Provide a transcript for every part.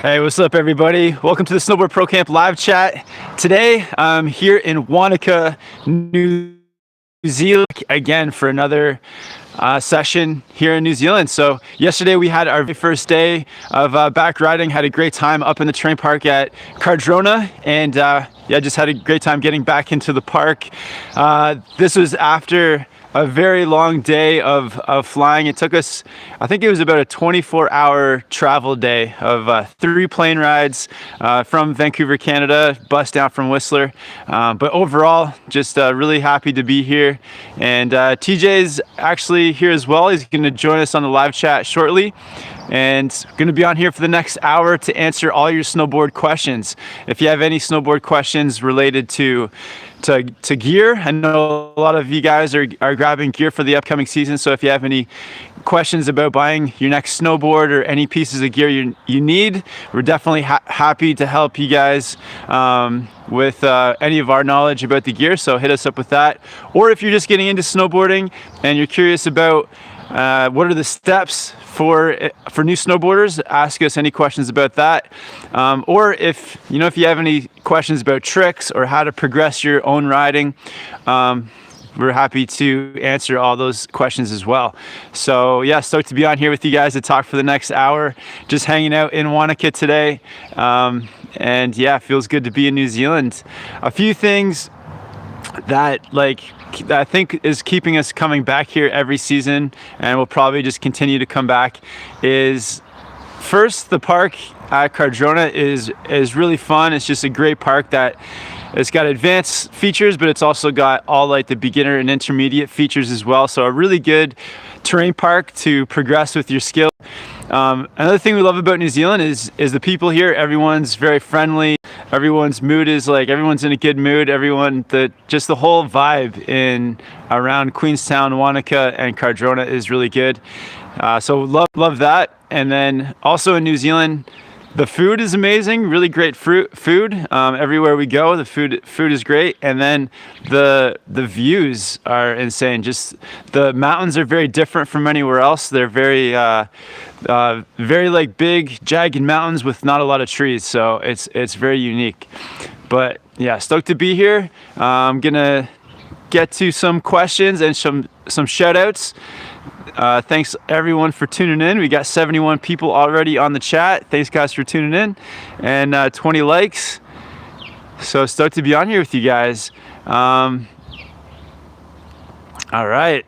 Hey, what's up everybody? Welcome to the Snowboard Pro Camp live chat. Today I'm here in Wanaka, New Zealand again for another session here in New Zealand. So yesterday we had our first day of back riding, had a great time up in the terrain park at Cardrona, and yeah, just had a great time getting back into the park. This was after a very long day of flying. It took us, I think it was about a 24-hour travel day of 3 plane rides from Vancouver, Canada, bus down from Whistler. But overall, just really happy to be here. And TJ's actually here as well. He's gonna join us on the live chat shortly. And going to be on here for the next hour to answer all your snowboard questions. If you have any snowboard questions related to gear, I know a lot of you guys are grabbing gear for the upcoming season. So if you have any questions about buying your next snowboard or any pieces of gear you need, we're definitely happy to help you guys with any of our knowledge about the gear. So hit us up with that. Or if you're just getting into snowboarding and you're curious about what are the steps for new snowboarders, ask us any questions about that. Or if you have any questions about tricks or how to progress your own riding, we're happy to answer all those questions as well. So yeah, stoked to be on here with you guys to talk for the next hour. Just hanging out in Wanaka today. And yeah, feels good to be in New Zealand. A few things that I think is keeping us coming back here every season, and we'll probably just continue to come back, is first, the park at Cardrona is really fun. It's just a great park that it's got advanced features, but it's also got all like the beginner and intermediate features as well. So a really good terrain park to progress with your skill. Another thing we love about New Zealand is the people here. Everyone's very friendly. Everyone's mood is everyone's in a good mood. Just the whole vibe in around Queenstown, Wanaka, and Cardrona is really good. So love that. And then also in New Zealand, the food is amazing. Really great food. Everywhere we go, the food is great. And then the views are insane. Just the mountains are very different from anywhere else. They're very big, jagged mountains with not a lot of trees. So it's very unique. But yeah, stoked to be here. I'm gonna get to some questions and some shout outs. Thanks everyone for tuning in. We got 71 people already on the chat. Thanks guys for tuning in, and 20 likes. So stoked to be on here with you guys. All right.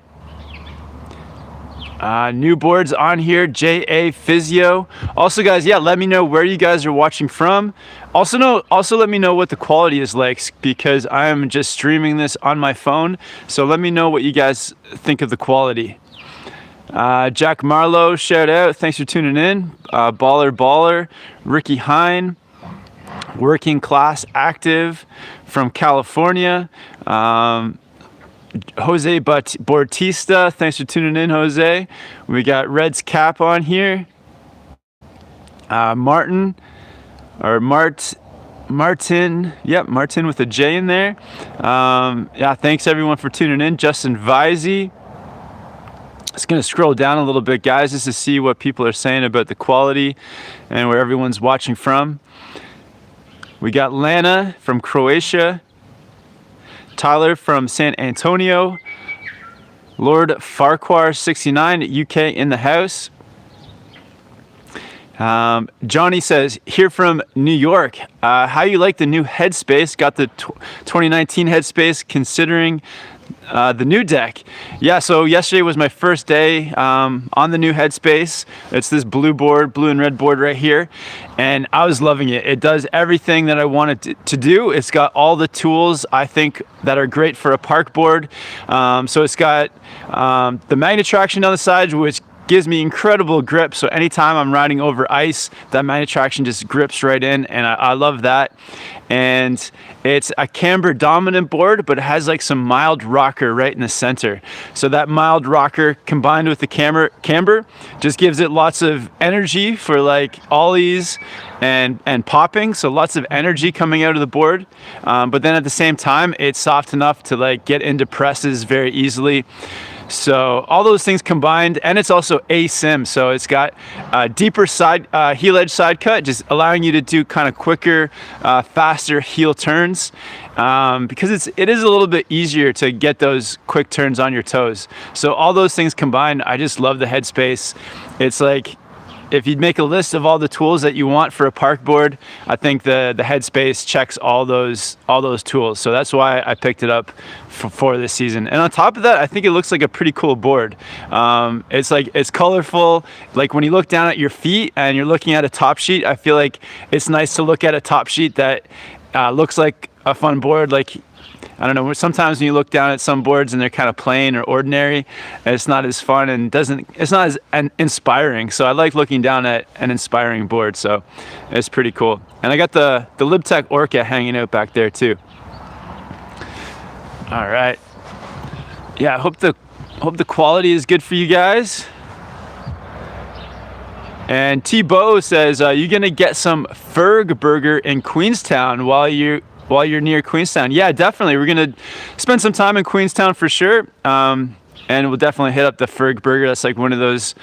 New boards on here, JA Physio. Also guys, yeah, let me know where you guys are watching from. Also let me know what the quality is like, because I am just streaming this on my phone. So let me know what you guys think of the quality. Jack Marlowe, shout out, thanks for tuning in. Baller, Ricky Hine, Working Class Active from California. Jose Bautista, thanks for tuning in, Jose. We got Red's Cap on here. Martin, yep, Martin with a J in there. Yeah, thanks everyone for tuning in. Justin Visey. Just gonna scroll down a little bit, guys, just to see what people are saying about the quality and where everyone's watching from. We got Lana from Croatia, Tyler from San Antonio, Lord Farquhar 69 UK in the house. Johnny says, here from New York, how you like the new Headspace? Got the 2019 Headspace, considering the new deck. Yeah, so yesterday was my first day on the new Headspace. It's this blue and red board right here, and I was loving it. It does everything that I wanted to do. It's got all the tools I think that are great for a park board. So it's got the magnet traction on the sides, which gives me incredible grip. So anytime I'm riding over ice, that magnet traction just grips right in, and I love that. And it's a camber dominant board, but it has like some mild rocker right in the center. So that mild rocker combined with the camber just gives it lots of energy for like ollies and popping. So lots of energy coming out of the board. But then at the same time, it's soft enough to like get into presses very easily. So all those things combined, and it's also asim, so it's got a deeper side heel edge side cut, just allowing you to do kind of quicker, faster heel turns, because it is a little bit easier to get those quick turns on your toes. So all those things combined, I just love the Headspace. It's like, if you'd make a list of all the tools that you want for a park board, I think the Headspace checks all those tools. So that's why I picked it up for this season. And on top of that, I think it looks like a pretty cool board. It's colorful. Like when you look down at your feet and you're looking at a top sheet, I feel like it's nice to look at a top sheet that looks like a fun board. Like, I don't know, sometimes when you look down at some boards and they're kind of plain or ordinary, it's not as fun and it's not as inspiring. So I like looking down at an inspiring board, so it's pretty cool. And I got the LibTech Orca hanging out back there too. All right. Yeah, I hope the quality is good for you guys. And T-Bo says, you're gonna get some Ferg burger in Queenstown while you're near Queenstown. Yeah, definitely. We're gonna spend some time in Queenstown for sure, and we'll definitely hit up the Ferg Burger. That's like one of those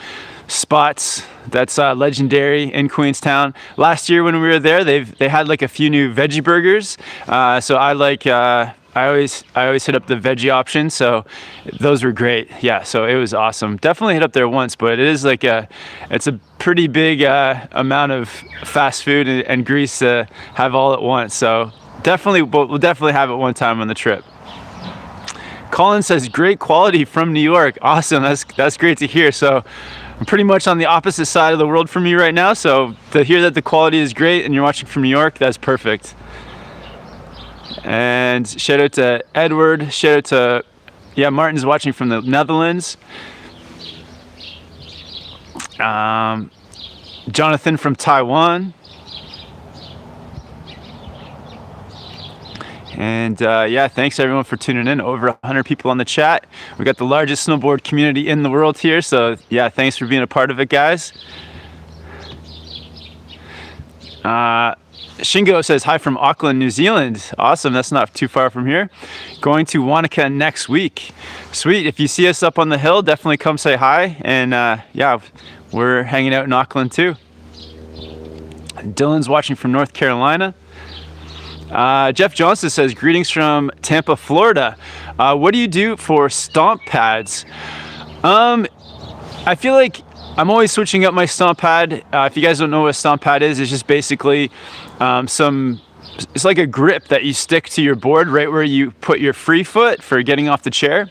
spots that's legendary in Queenstown. Last year when we were there, they had like a few new veggie burgers. So I always hit up the veggie option. So those were great. Yeah, so it was awesome. Definitely hit up there once, but it is like it's a pretty big amount of fast food and grease to have all at once. So we'll definitely have it one time on the trip. Colin says, great quality from New York. Awesome, that's great to hear. So I'm pretty much on the opposite side of the world from you right now. So to hear that the quality is great and you're watching from New York, that's perfect. And shout out to Edward, shout out to, yeah, Martin's watching from the Netherlands. Jonathan from Taiwan. And yeah, thanks everyone for tuning in. Over 100 people on the chat. We got the largest snowboard community in the world here. So yeah, thanks for being a part of it, guys. Shingo says, hi from Auckland, New Zealand. Awesome, that's not too far from here. Going to Wanaka next week. Sweet, if you see us up on the hill, definitely come say hi. And yeah, we're hanging out in Auckland too. Dylan's watching from North Carolina. Jeff Johnson says, greetings from Tampa, Florida. What do you do for stomp pads? I feel like I'm always switching up my stomp pad. If you guys don't know what a stomp pad is, it's just basically it's like a grip that you stick to your board right where you put your free foot for getting off the chair.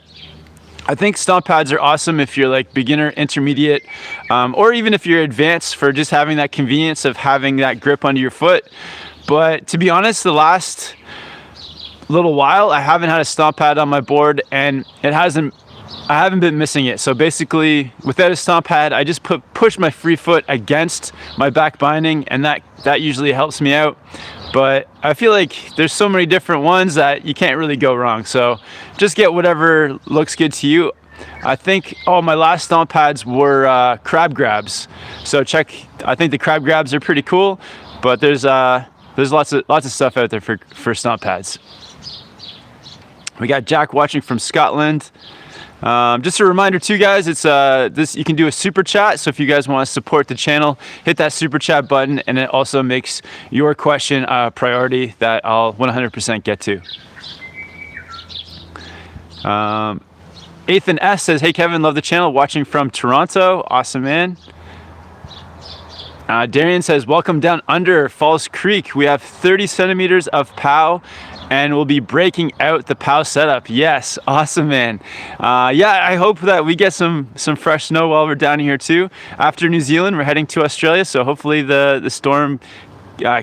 I think stomp pads are awesome if you're like beginner, intermediate, or even if you're advanced, for just having that convenience of having that grip under your foot. But to be honest, the last little while, I haven't had a stomp pad on my board, and I haven't been missing it. So basically, without a stomp pad, I just push my free foot against my back binding, and that usually helps me out. But I feel like there's so many different ones that you can't really go wrong. So just get whatever looks good to you. I think, my last stomp pads were crab grabs. So I think the crab grabs are pretty cool, but there's lots of stuff out there for stomp pads. We got Jack watching from Scotland. Just a reminder too, guys, it's you can do a super chat. So if you guys want to support the channel, hit that super chat button, and it also makes your question a priority that I'll 100% get to. Ethan S says, hey Kevin, love the channel, watching from Toronto. Awesome, man. Darian says, welcome down under Falls Creek. We have 30 centimeters of POW and we'll be breaking out the POW setup. Yes, awesome, man. Yeah, I hope that we get some fresh snow while we're down here too. After New Zealand, we're heading to Australia, so hopefully the storm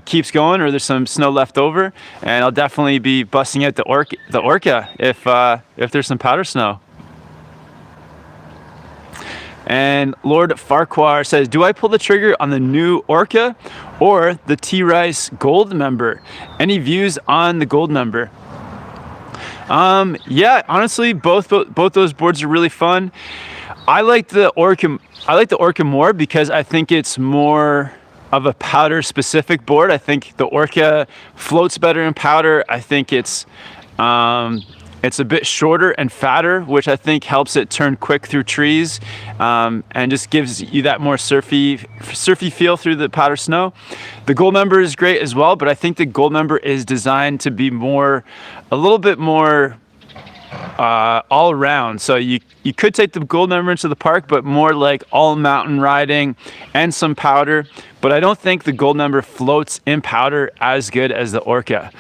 keeps going, or there's some snow left over, and I'll definitely be busting out the Orca if there's some powder snow. And Lord Farquhar says, do I pull the trigger on the new Orca or the T-Rice Gold member? Any views on the Gold member? Yeah, honestly, both those boards are really fun. I like the Orca more because I think it's more of a powder specific board. I think the Orca floats better in powder. I think it's It's a bit shorter and fatter, which I think helps it turn quick through trees, and just gives you that more surfy feel through the powder snow. The gold member is great as well, but I think the gold member is designed to be a little bit more all around. So you could take the gold member into the park, but more like all mountain riding and some powder. But I don't think the gold member floats in powder as good as the Orca.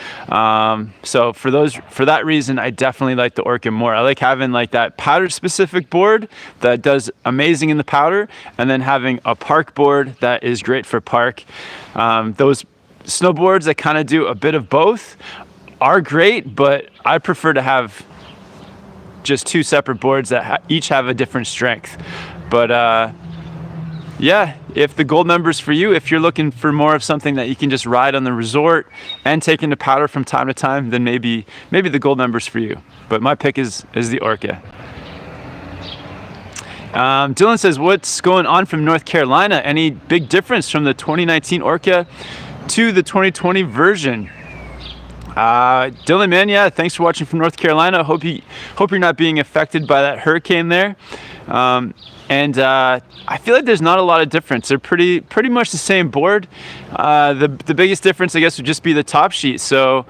So for that reason, I definitely like the Orca more. I like having like that powder specific board that does amazing in the powder, and then having a park board that is great for park. Those snowboards that kind of do a bit of both are great, but I prefer to have just two separate boards that each have a different strength. But yeah, if the gold member's for you, if you're looking for more of something that you can just ride on the resort and take into powder from time to time, then maybe the gold member's for you. But my pick is the Orca. Dylan says, what's going on from North Carolina? Any big difference from the 2019 Orca to the 2020 version? Dylan, man, yeah, thanks for watching from North Carolina. Hope you're not being affected by that hurricane there. I feel like there's not a lot of difference. They're pretty much the same board. The biggest difference, I guess, would just be the top sheet. So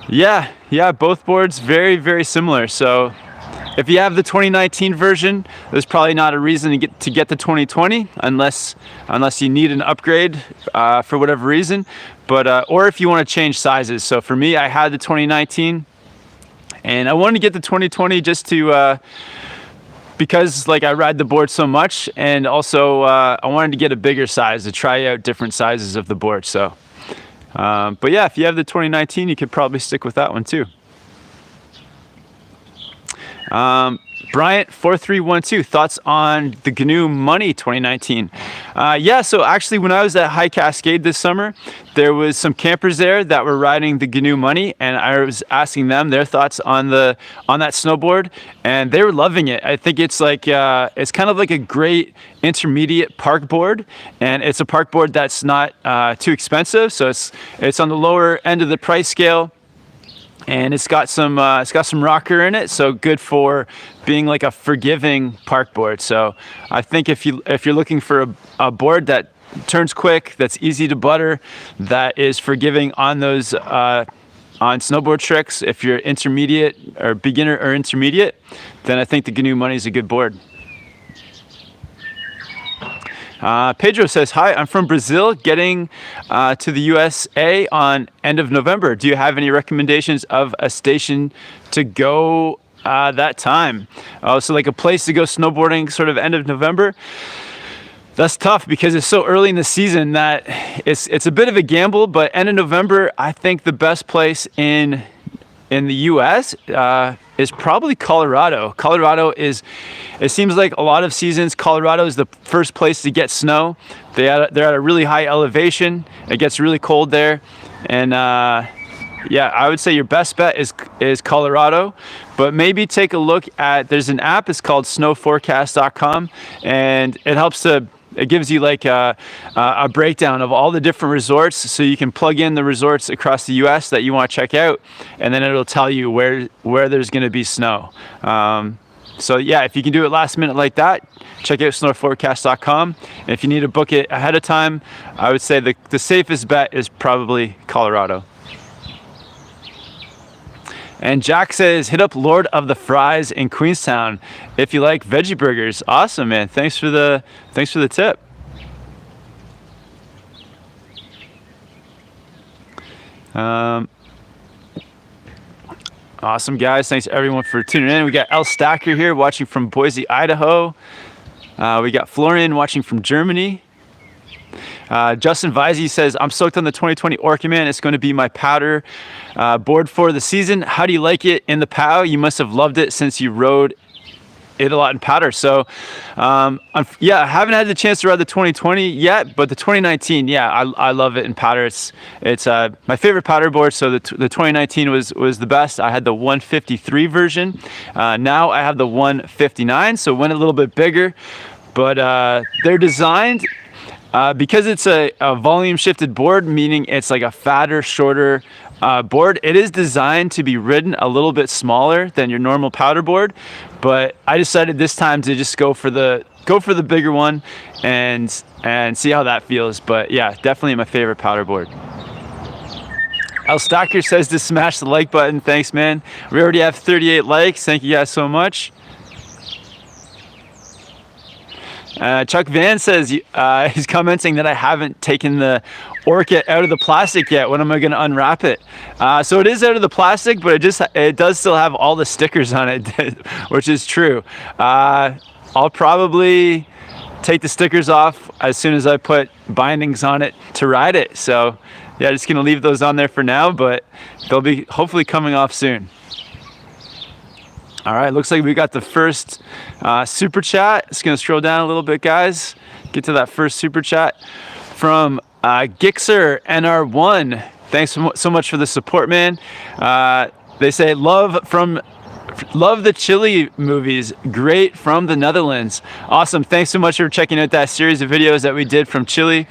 yeah, both boards very, very similar. So if you have the 2019 version, there's probably not a reason to get the 2020 unless you need an upgrade for whatever reason. But or if you want to change sizes. So for me, I had the 2019, and I wanted to get the 2020 just to because like I ride the board so much, and also I wanted to get a bigger size to try out different sizes of the board. So, but yeah, if you have the 2019, you could probably stick with that one too. Bryant 4312, thoughts on the GNU Money 2019? Yeah, so actually when I was at High Cascade this summer, there was some campers there that were riding the GNU Money, and I was asking them their thoughts on that snowboard, and they were loving it. I think it's like it's kind of like a great intermediate park board, and it's a park board that's not too expensive, so it's on the lower end of the price scale. And it's got some rocker in it, so good for being like a forgiving park board. So I think if you're looking for a board that turns quick, that's easy to butter, that is forgiving on those on snowboard tricks, if you're intermediate or beginner or intermediate, then I think the GNU Money is a good board. Pedro says, hi, I'm from Brazil, getting to the USA on end of November. Do you have any recommendations of a station to go that time? So like a place to go snowboarding sort of end of November? That's tough because it's so early in the season that it's a bit of a gamble, but end of November, I think the best place in the US is probably Colorado. Colorado it seems like a lot of seasons, Colorado is the first place to get snow. They're at a really high elevation. It gets really cold there. And yeah, I would say your best bet is Colorado, but maybe take a look at, there's an app, it's called snowforecast.com, and it gives you like a breakdown of all the different resorts, so you can plug in the resorts across the US that you want to check out, and then it'll tell you where there's going to be snow. So yeah, if you can do it last minute like that, check out snowforecast.com. And if you need to book it ahead of time, I would say the safest bet is probably Colorado. And Jack says, hit up Lord of the Fries in Queenstown if you like veggie burgers. Awesome, man. Thanks for the tip. Awesome, guys. Thanks everyone for tuning in. We got El Stacker here watching from Boise, Idaho. We got Florian watching from Germany. Justin Visey says, I'm stoked on the 2020 Orca, man. It's going to be my powder board for the season. How do you like it in the POW? You must have loved it since you rode it a lot in powder. So yeah, I haven't had the chance to ride the 2020 yet, but the 2019, yeah, I love it in powder. It's my favorite powder board. So the 2019 was the best. I had the 153 version. Now I have the 159, so went a little bit bigger, but they're designed because it's a volume shifted board, meaning it's like a fatter, shorter board, it is designed to be ridden a little bit smaller than your normal powder board. But I decided this time to just go for the bigger one and see how that feels. But yeah, definitely my favorite powder board. El Stacker says to smash the like button. Thanks, man. We already have 38 likes. Thank you guys so much. Chuck Van says he's commenting that I haven't taken the Orca out of the plastic yet. When am I going to unwrap it? So it is out of the plastic, but it does still have all the stickers on it, which is true. I'll probably take the stickers off as soon as I put bindings on it to ride it. So yeah, just gonna leave those on there for now, but they'll be hopefully coming off soon. All right, looks like we got the first super chat. Just gonna scroll down a little bit, guys. Get to that first super chat from Gixer NR1. Thanks so much for the support, man. They say love the Chile movies, great from the Netherlands. Awesome, thanks so much for checking out that series of videos that we did from Chile.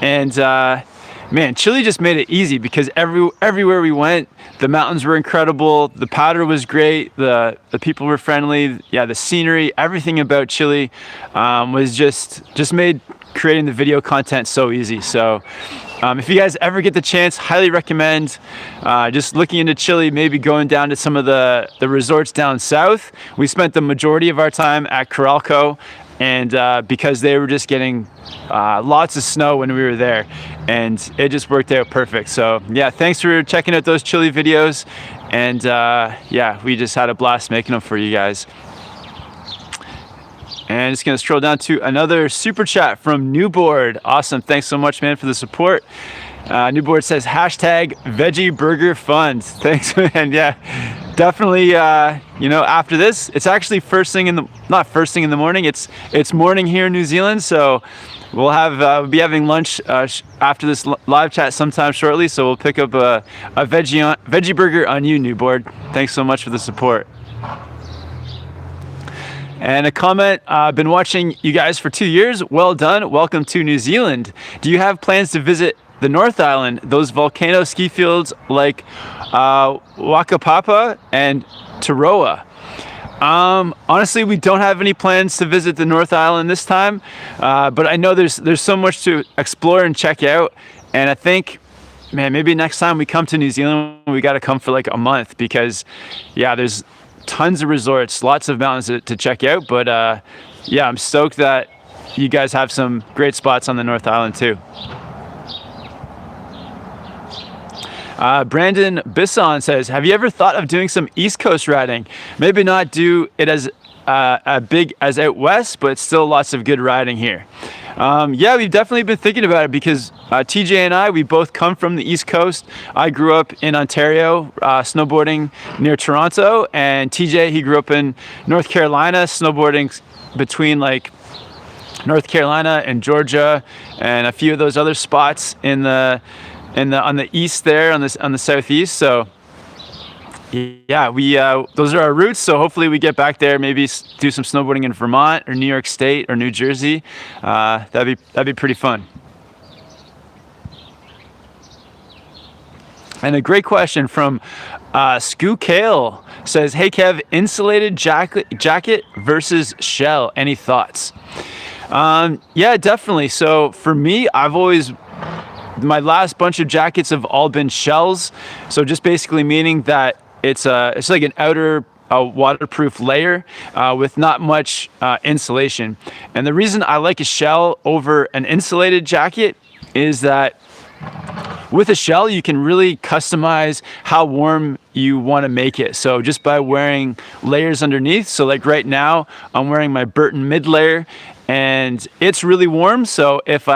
And man, Chile just made it easy because everywhere we went, the mountains were incredible, the powder was great, the people were friendly, yeah, the scenery, everything about Chile was just made creating the video content so easy. So if you guys ever get the chance, highly recommend just looking into Chile, maybe going down to some of the resorts down south. We spent the majority of our time at Coralco, and because they were just getting lots of snow when we were there, and it just worked out perfect. So yeah, thanks for checking out those Chile videos, and yeah, we just had a blast making them for you guys. And just gonna scroll down to another super chat from Newboard. Awesome, thanks so much, man, for the support. Newboard says hashtag veggie burger fund. Thanks, man. Yeah, definitely. You know, after this, it's actually not first thing in the morning. It's morning here in New Zealand, so we'll be having lunch after this live chat sometime shortly. So we'll pick up a veggie burger on you, Newboard. Thanks so much for the support. And a comment, I've been watching you guys for 2 years. Well done. Welcome to New Zealand. Do you have plans to visit the North Island, those volcano ski fields like Wakapapa and Taroa? Honestly, we don't have any plans to visit the North Island this time, but I know there's so much to explore and check out. And I think, man, maybe next time we come to New Zealand, we got to come for like a month, because yeah, there's tons of resorts, lots of mountains to check out. But yeah, I'm stoked that you guys have some great spots on the North Island too. Brandon Bisson says, have you ever thought of doing some East Coast riding? Maybe not do it as big as out west, but still lots of good riding here. Yeah, we've definitely been thinking about it, because TJ and I, we both come from the East Coast. I grew up in Ontario, snowboarding near Toronto, and TJ, he grew up in North Carolina, snowboarding between like North Carolina and Georgia and a few of those other spots on the east there, on the southeast. So yeah, those are our roots. So hopefully we get back there, maybe do some snowboarding in Vermont or New York State or New Jersey. That'd be pretty fun. And a great question from Scoo Kale says, hey Kev, insulated jacket versus shell, any thoughts? Yeah, definitely. So for me, my last bunch of jackets have all been shells. So just basically meaning that it's like an outer waterproof layer with not much insulation. And the reason I like a shell over an insulated jacket is that with a shell, you can really customize how warm you want to make it. So just by wearing layers underneath. So like right now, I'm wearing my Burton mid layer, and it's really warm. So if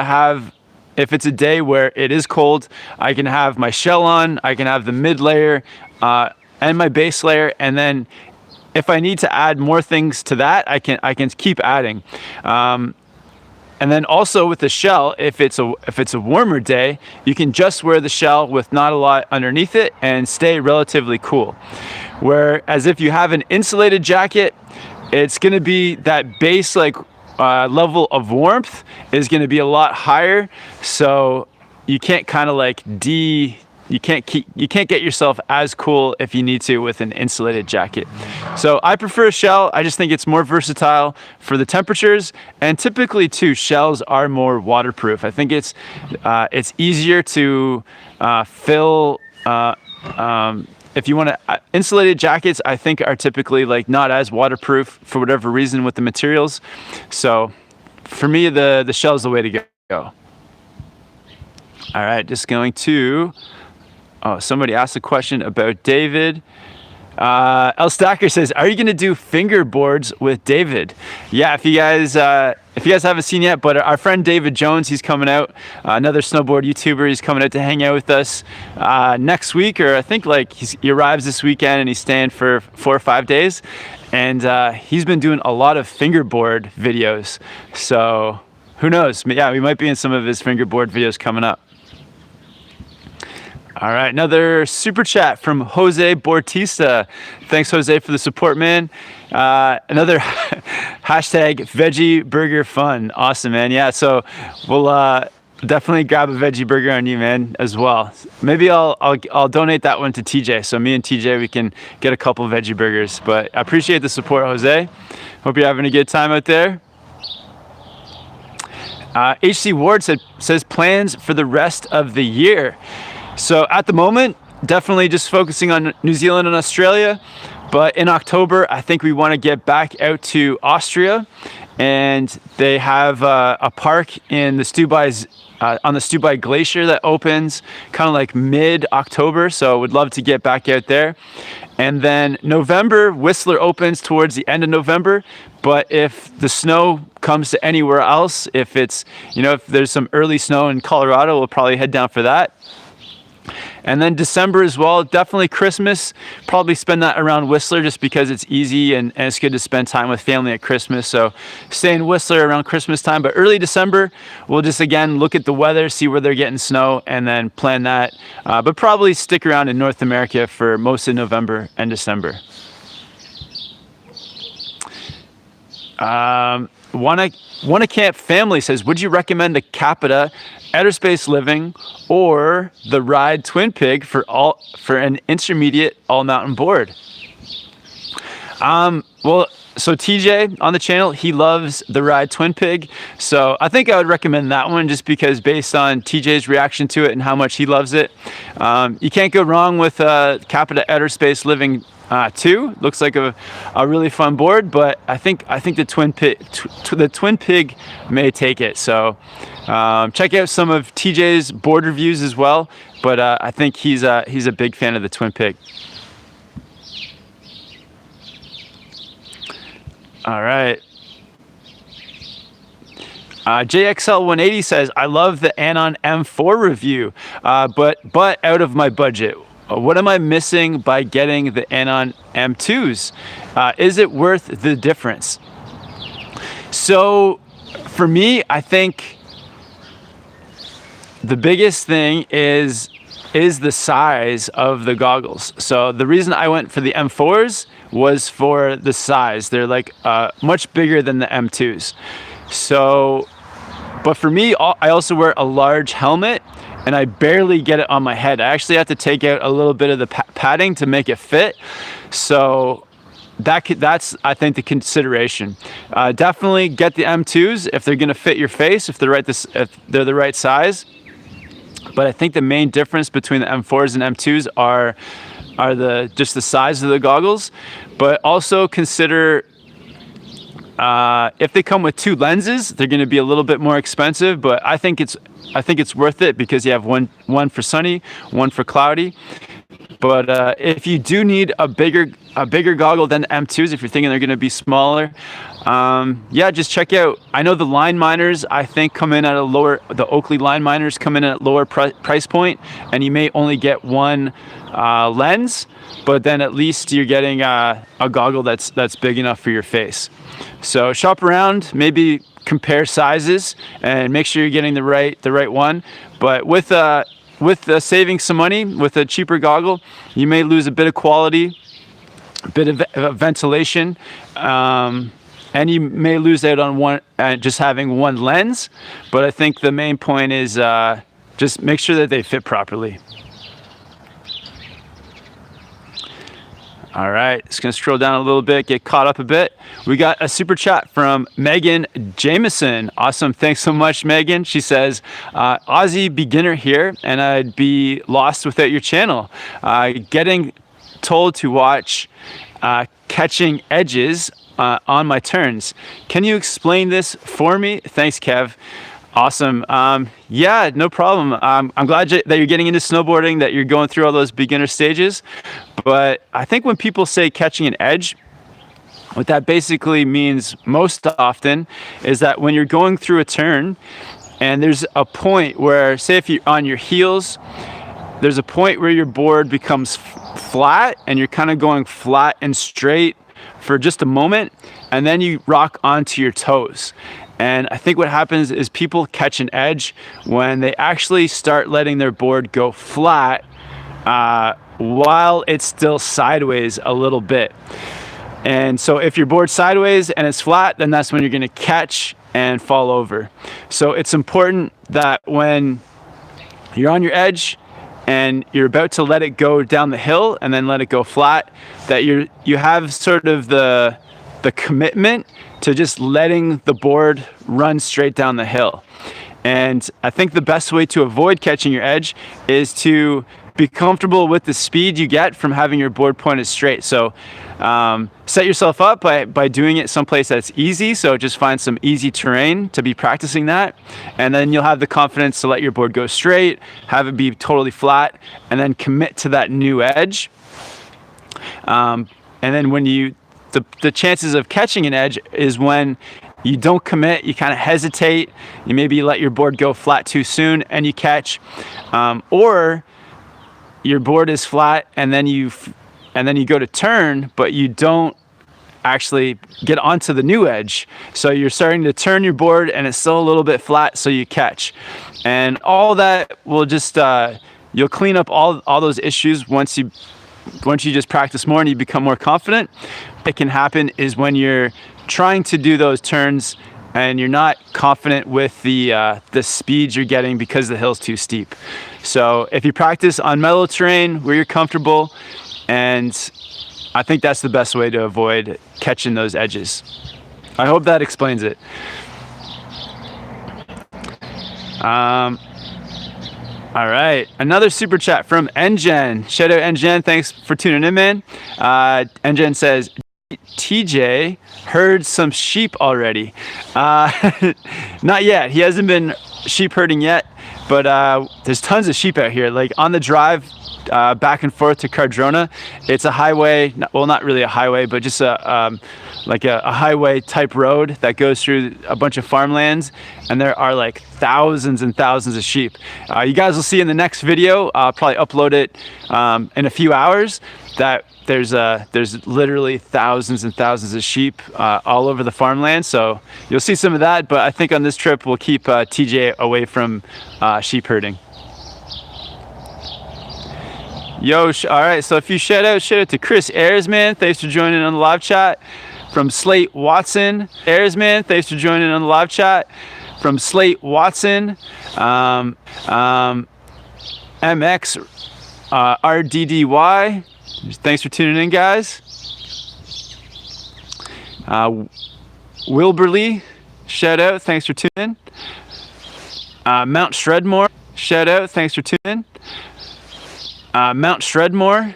it's a day where it is cold, I can have my shell on, I can have the mid layer and my base layer, and then if I need to add more things to that, I can keep adding. And then also with the shell, if it's a warmer day, you can just wear the shell with not a lot underneath it and stay relatively cool. Whereas if you have an insulated jacket, it's gonna be that base like level of warmth is going to be a lot higher. So you can't kind of like you can't get yourself as cool if you need to with an insulated jacket. So I prefer a shell. I just think it's more versatile for the temperatures, and typically too, shells are more waterproof. I think it's easier to fill. If you want to, insulated jackets, I think are typically like not as waterproof for whatever reason with the materials. So for me, the shell is the way to go. All right, just going to. Oh, somebody asked a question about David. El Stacker says, "Are you going to do fingerboards with David?" Yeah, if you guys haven't seen yet, but our friend David Jones, he's coming out. Another snowboard YouTuber, he's coming out to hang out with us next week, or I think like he arrives this weekend and he's staying for 4 or 5 days, and he's been doing a lot of fingerboard videos. So who knows? Yeah, we might be in some of his fingerboard videos coming up. All right, another super chat from Jose Bortista. Thanks, Jose, for the support, man. Another hashtag veggie burger fun. Awesome, man. Yeah, so we'll definitely grab a veggie burger on you, man, as well. Maybe I'll donate that one to TJ. So me and TJ, we can get a couple veggie burgers. But I appreciate the support, Jose. Hope you're having a good time out there. HC Ward says plans for the rest of the year. So at the moment, definitely just focusing on New Zealand and Australia. But in October, I think we want to get back out to Austria, and they have a park in the Stubai on the Stubai Glacier that opens kind of like mid-October. So would love to get back out there. And then November, Whistler opens towards the end of November. But if the snow comes to anywhere else, if it's, if there's some early snow in Colorado, we'll probably head down for that. And then December as well, definitely Christmas, probably spend that around Whistler just because it's easy and it's good to spend time with family at Christmas. So stay in Whistler around Christmas time, but early December, we'll just again look at the weather, see where they're getting snow, and then plan that. But probably stick around in North America for most of November and December. Wanna Camp Family says, would you recommend the Capita Outer Space Living or the Ride Twin Pig for an intermediate all mountain board? Well, so TJ on the channel, he loves the Ride Twin Pig, so I think I would recommend that one just because based on TJ's reaction to it and how much he loves it. You can't go wrong with Capita Outer Space Living 2. Looks like a really fun board, but I think the Twin Pig may take it. So check out some of TJ's board reviews as well, but I think he's a big fan of the Twin Pig. All right. JXL180 says, I love the Anon M4 review, but out of my budget. What am I missing by getting the Anon M2s? Is it worth the difference? So for me, I think the biggest thing is the size of the goggles. So the reason I went for the M4s was for the size. They're like much bigger than the M2s. So, but for me, I also wear a large helmet and I barely get it on my head. I actually have to take out a little bit of the padding to make it fit. So that's I think the consideration. Definitely get the M2s if they're gonna fit your face, if they're the right size. But I think the main difference between the M4s and M2s are just the size of the goggles, but also consider if they come with 2 lenses, they're going to be a little bit more expensive, but I think it's worth it because you have one for sunny, one for cloudy. But if you do need a bigger goggle than the M2s, if you're thinking they're going to be smaller, yeah, just check out. I know the line miners, I think, come in at the Oakley line miners come in at a lower price point, and you may only get one lens, but then at least you're getting a goggle that's big enough for your face. So shop around, maybe compare sizes, and make sure you're getting the right one. But with saving some money with a cheaper goggle, you may lose a bit of quality, a bit of ventilation, and and you may lose out on one just having one lens, but I think the main point is just make sure that they fit properly. All right, just gonna scroll down a little bit, get caught up a bit. We got a super chat from Megan Jameson. Awesome, thanks so much, Megan. She says, Aussie beginner here, and I'd be lost without your channel. Getting told to watch catching edges on my turns. Can you explain this for me? Thanks, Kev. Awesome. Yeah, no problem. I'm glad that you're getting into snowboarding, that you're going through all those beginner stages. But I think when people say catching an edge, what that basically means most often is that when you're going through a turn and there's a point where, say if you're on your heels, there's a point where your board becomes flat and you're kind of going flat and straight for just a moment, and then you rock onto your toes. And I think what happens is people catch an edge when they actually start letting their board go flat while it's still sideways a little bit. And so if your board's sideways and it's flat, then that's when you're gonna catch and fall over. So it's important that when you're on your edge and you're about to let it go down the hill and then let it go flat, that you have sort of the commitment to just letting the board run straight down the hill. And I think the best way to avoid catching your edge is to be comfortable with the speed you get from having your board pointed straight. So set yourself up by doing it someplace that's easy. So just find some easy terrain to be practicing that. And then you'll have the confidence to let your board go straight, have it be totally flat, and then commit to that new edge. And then when the chances of catching an edge is when you don't commit, you kind of hesitate, you maybe let your board go flat too soon and you catch, or your board is flat and then you go to turn, but you don't actually get onto the new edge. So you're starting to turn your board and it's still a little bit flat, so you catch. And all that will just, you'll clean up all those issues once you just practice more and you become more confident. What can happen is when you're trying to do those turns and you're not confident with the speed you're getting because the hill's too steep. So if you practice on mellow terrain where you're comfortable, and I think that's the best way to avoid catching those edges. I hope that explains it. All right, another super chat from NGen. Shout out NGen, thanks for tuning in, man. NGen says, TJ herd some sheep already. Not yet, he hasn't been sheep herding yet, but there's tons of sheep out here. Like on the drive back and forth to Cardrona, it's a highway, well not really a highway, but just like a highway type road that goes through a bunch of farmlands, and there are like thousands and thousands of sheep. You guys will see in the next video, I'll probably upload it in a few hours, that there's literally thousands and thousands of sheep all over the farmland. So you'll see some of that, but I think on this trip we'll keep TJ away from sheep herding. Yo, all right, so a few shout out to Chris Ayers, man, thanks for joining on the live chat. From Slate Watson, Ayers, man, thanks for joining on the live chat. From Slate Watson, MX RDDY, thanks for tuning in, guys. Wilberly, shout out, thanks for tuning in. Mount Shredmore, shout out, thanks for tuning in. Mount Shredmore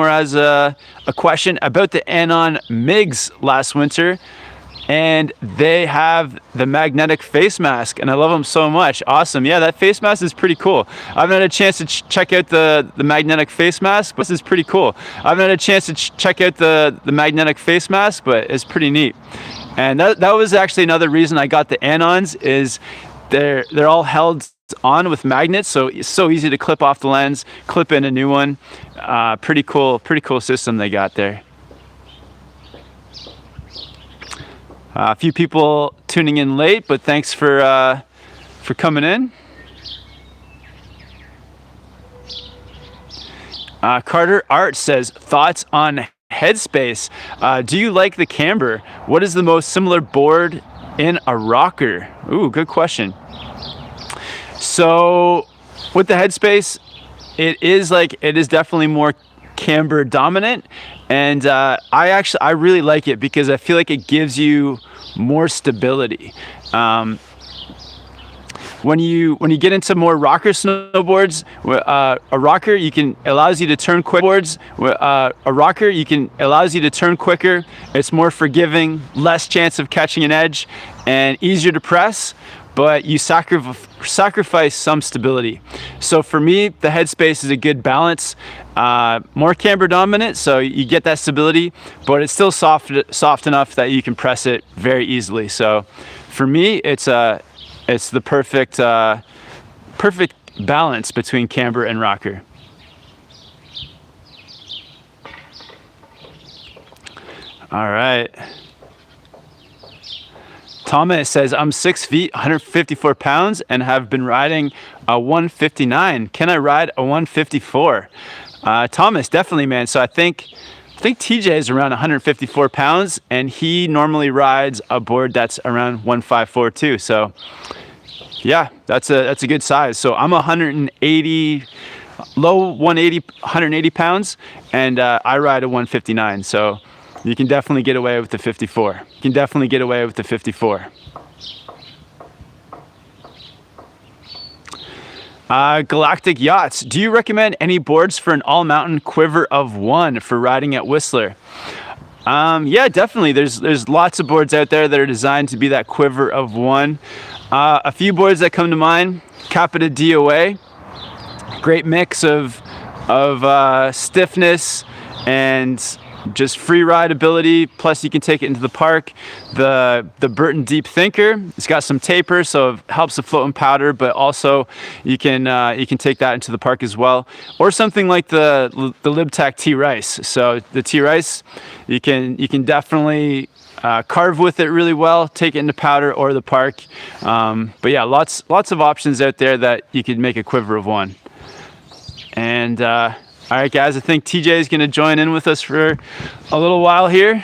has a question about the Anon MIGs last winter, and they have the magnetic face mask, and I love them so much. Awesome. Yeah, that face mask is pretty cool. I haven't had a chance to check out the magnetic face mask, but this is pretty cool. I haven't had a chance to check out the magnetic face mask, but it's pretty neat. And that was actually another reason I got the Anons, is they're all held on with magnets, so it's so easy to clip off the lens, clip in a new one. Pretty cool system they got there. A few people tuning in late, but thanks for coming in. Carter Art says, thoughts on Headspace. Do you like the camber? What is the most similar board in a rocker? Ooh, good question. So with the Headspace, it is definitely more camber dominant, and I really like it because I feel like it gives you more stability. When you get into more rocker snowboards, a rocker allows you to turn quicker. It's more forgiving, less chance of catching an edge, and easier to press, but you sacrifice some stability. So for me, the Headspace is a good balance. More camber dominant, so you get that stability, but it's still soft enough that you can press it very easily. So for me, it's the perfect balance between camber and rocker. All right. Thomas says, I'm 6 feet, 154 pounds, and have been riding a 159. Can I ride a 154? Thomas, definitely, man. So I think TJ is around 154 pounds, and he normally rides a board that's around 154 too. So yeah, that's a good size. So I'm 180, low 180 pounds, and I ride a 159. So you can definitely get away with the 54. Galactic Yachts, do you recommend any boards for an all-mountain quiver of 1 for riding at Whistler? Yeah, definitely. There's lots of boards out there that are designed to be that quiver of 1. A few boards that come to mind: Capita DOA, great mix of stiffness and just free ride ability, plus you can take it into the park. The Burton Deep Thinker, it's got some taper, so it helps the float and powder, but also you can take that into the park as well. Or something like the LibTac T-Rice. So the T-Rice, you can definitely carve with it really well, take it into powder or the park. But yeah, lots of options out there that you could make a quiver of 1. And all right, guys, I think TJ is going to join in with us for a little while here.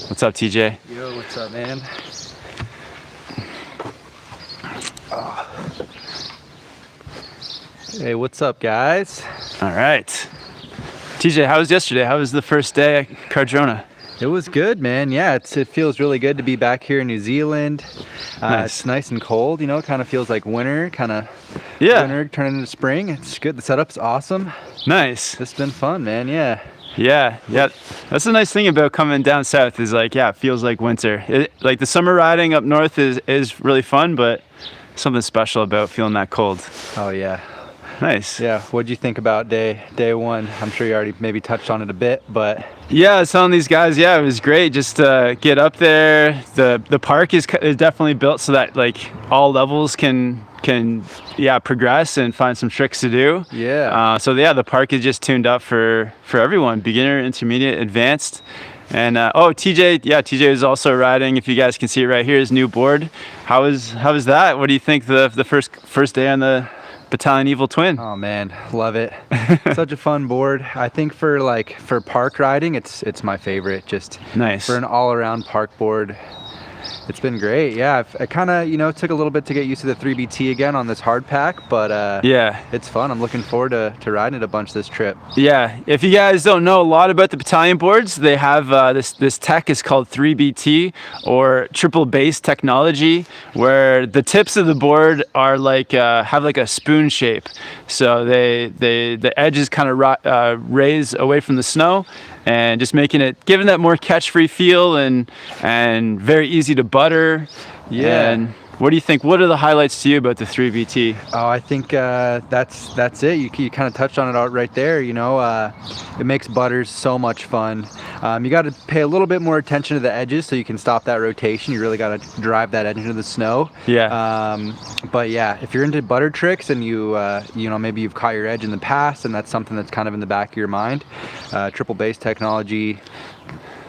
What's up, TJ? Yo, what's up, man? Hey, what's up, guys? All right. TJ, how was yesterday? How was the first day at Cardrona? It was good, man. Yeah, it feels really good to be back here in New Zealand. Nice. It's nice and cold, you know, kind of feels like winter, Yeah. winter turning into spring. It's good. The setup's awesome. Nice. It's been fun, man. Yeah. Yeah. That's the nice thing about coming down south is it feels like winter. Like the summer riding up north is really fun, but something special about feeling that cold. Oh, yeah. Nice. Yeah. What'd you think about day 1? I'm sure you already maybe touched on it a bit, but yeah, I was telling these guys, it was great just to get up there. The park is definitely built so that all levels can progress and find some tricks to do. Yeah. So the park is just tuned up for everyone, beginner, intermediate, advanced. And TJ is also riding. If you guys can see it right here, his new board. How is that? What do you think the first day on the Battalion Evil Twin? Oh man, love it. Such a fun board. I think for park riding, it's my favorite. Just nice. For an all-around park board, it's been great. Yeah, I kind of took a little bit to get used to the 3BT again on this hard pack, but yeah, it's fun. I'm looking forward to riding it a bunch this trip. Yeah, if you guys don't know a lot about the Battalion boards, they have this tech is called 3BT, or triple base technology, where the tips of the board are have a spoon shape. So the edges kind of raise away from the snow, and just giving that more catch-free feel and very easy to butter. Yeah. And what do you think? What are the highlights to you about the 3BT? Oh, I think that's it. You kind of touched on it all right there. You know, it makes butters so much fun. You got to pay a little bit more attention to the edges so you can stop that rotation. You really got to drive that edge into the snow. Yeah. But yeah, if you're into butter tricks and maybe you've caught your edge in the past and that's something that's kind of in the back of your mind, triple base technology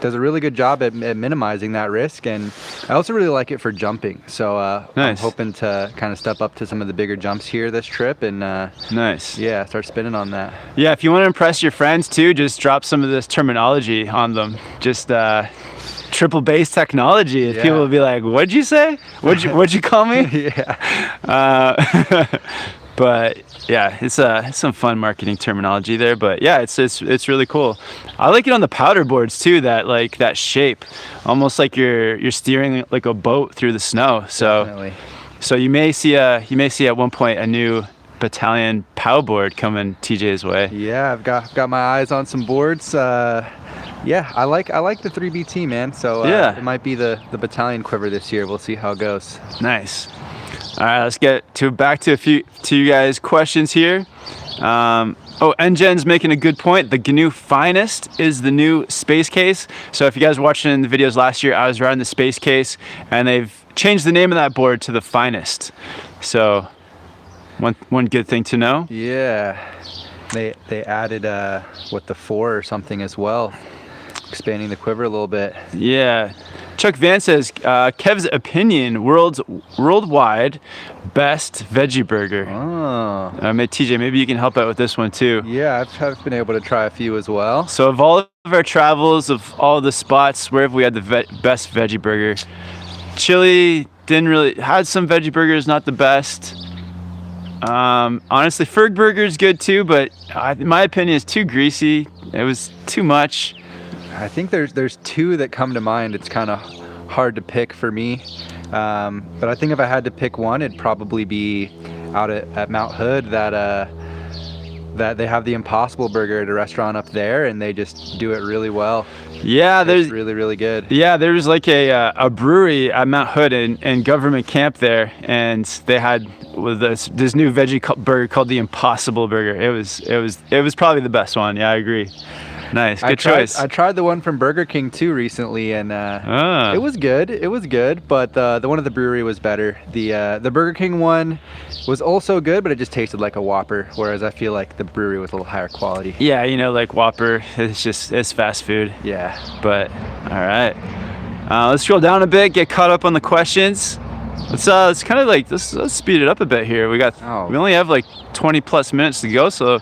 does a really good job at minimizing that risk, and I also really like it for jumping. So I'm Nice. hoping to kind of step up to some of the bigger jumps here this trip, and Nice. yeah, start spinning on that. Yeah, if you want to impress your friends too, just drop some of this terminology on them. Just triple bass technology. Yeah. People will be like, "What'd you say? What'd you call me?" Yeah. But yeah, it's some fun marketing terminology there. But yeah, it's really cool. I like it on the powder boards too. That shape, almost like you're steering like a boat through the snow. So Definitely. so you may see at one point a new battalion POW board coming TJ's way. Yeah, I've got my eyes on some boards. Yeah, I like the 3BT, man. So Yeah. it might be the battalion quiver this year. We'll see how it goes. Nice. All right, let's get back to a few to you guys questions here. NGen's making a good point. The GNU Finest is the new space case. So if you guys were watching the videos last year, I was riding the space case, and they've changed the name of that board to the Finest. So one good thing to know. Yeah, they added the 4 or something as well, expanding the quiver a little bit. Yeah. Chuck Van says, Kev's opinion, worldwide best veggie burger. Oh. TJ, maybe you can help out with this one too. Yeah, I've been able to try a few as well. So of all of our travels, of all the spots, where have we had the best veggie burger? Chile had some veggie burgers, not the best. Honestly, Ferg Burger is good too, but in my opinion, it's too greasy. It was too much. I think there's 2 that come to mind. It's kind of hard to pick for me, but I think if I had to pick one, it'd probably be out at Mount Hood. That they have the Impossible Burger at a restaurant up there, and they just do it really well. Yeah, It's really, really good. Yeah, there was like a brewery at Mount Hood in government camp there, and they had this new veggie burger called the Impossible Burger. It was probably the best one. Yeah, I agree. Nice, good choice. I tried the one from Burger King too recently, and it was good. It was good, but the one at the brewery was better. The Burger King one was also good, but it just tasted like a Whopper, whereas I feel like the brewery was a little higher quality. Yeah, like Whopper, it's fast food. Yeah. But all right, let's scroll down a bit, get caught up on the questions. Let's kind of like let's speed it up a bit here. We only have like 20 plus minutes to go, so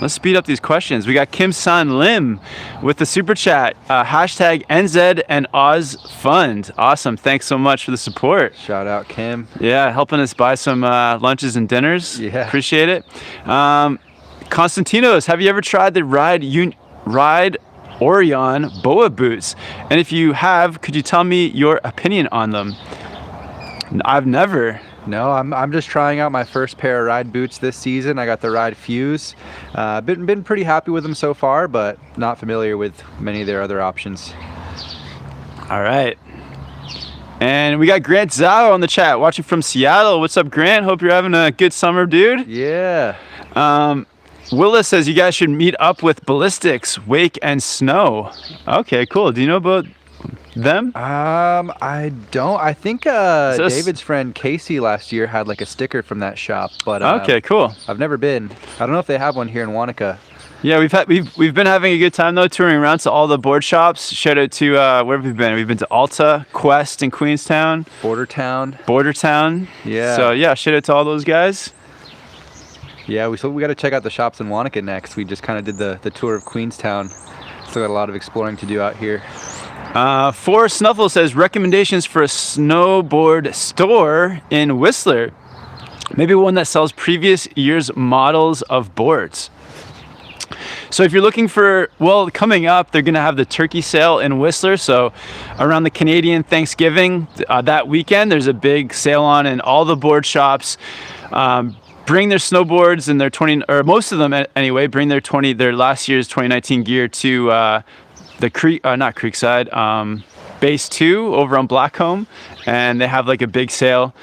let's speed up these questions. We got Kim San Lim with the super chat, hashtag NZ and Oz Fund. Awesome. Thanks so much for the support. Shout out, Kim. Yeah, helping us buy some lunches and dinners. Yeah. Appreciate it. Constantinos, have you ever tried the Ride Orion Boa boots? And if you have, could you tell me your opinion on them? I've never. No, I'm just trying out my first pair of Ride boots this season. I got the Ride Fuse. Been pretty happy with them so far, but not familiar with many of their other options. All right. And we got Grant Zhao on the chat, watching from Seattle. What's up, Grant? Hope you're having a good summer, dude. Yeah. Willis says you guys should meet up with Ballistics, Wake, and Snow. Okay, cool. Do you know about them? I don't. I think David's friend Casey last year had like a sticker from that shop, but okay, cool. I've never been. I don't know if they have one here in Wanaka. Yeah, we've been having a good time though, touring around to all the board shops. Shout out to where have we been? We've been to Alta, Quest in Queenstown, Bordertown. Yeah. So yeah, shout out to all those guys. Yeah, we got to check out the shops in Wanaka next. We just kind of did the tour of Queenstown. Still got a lot of exploring to do out here. Forrest Snuffle says recommendations for a snowboard store in Whistler. Maybe one that sells previous year's models of boards. So if you're looking for, coming up, they're going to have the turkey sale in Whistler. So around the Canadian Thanksgiving, that weekend, there's a big sale on in all the board shops. Bring their snowboards and their most of them anyway, bring their last year's 2019 gear to the Creekside, Base 2 over on Blackcomb, and they have like a big sale.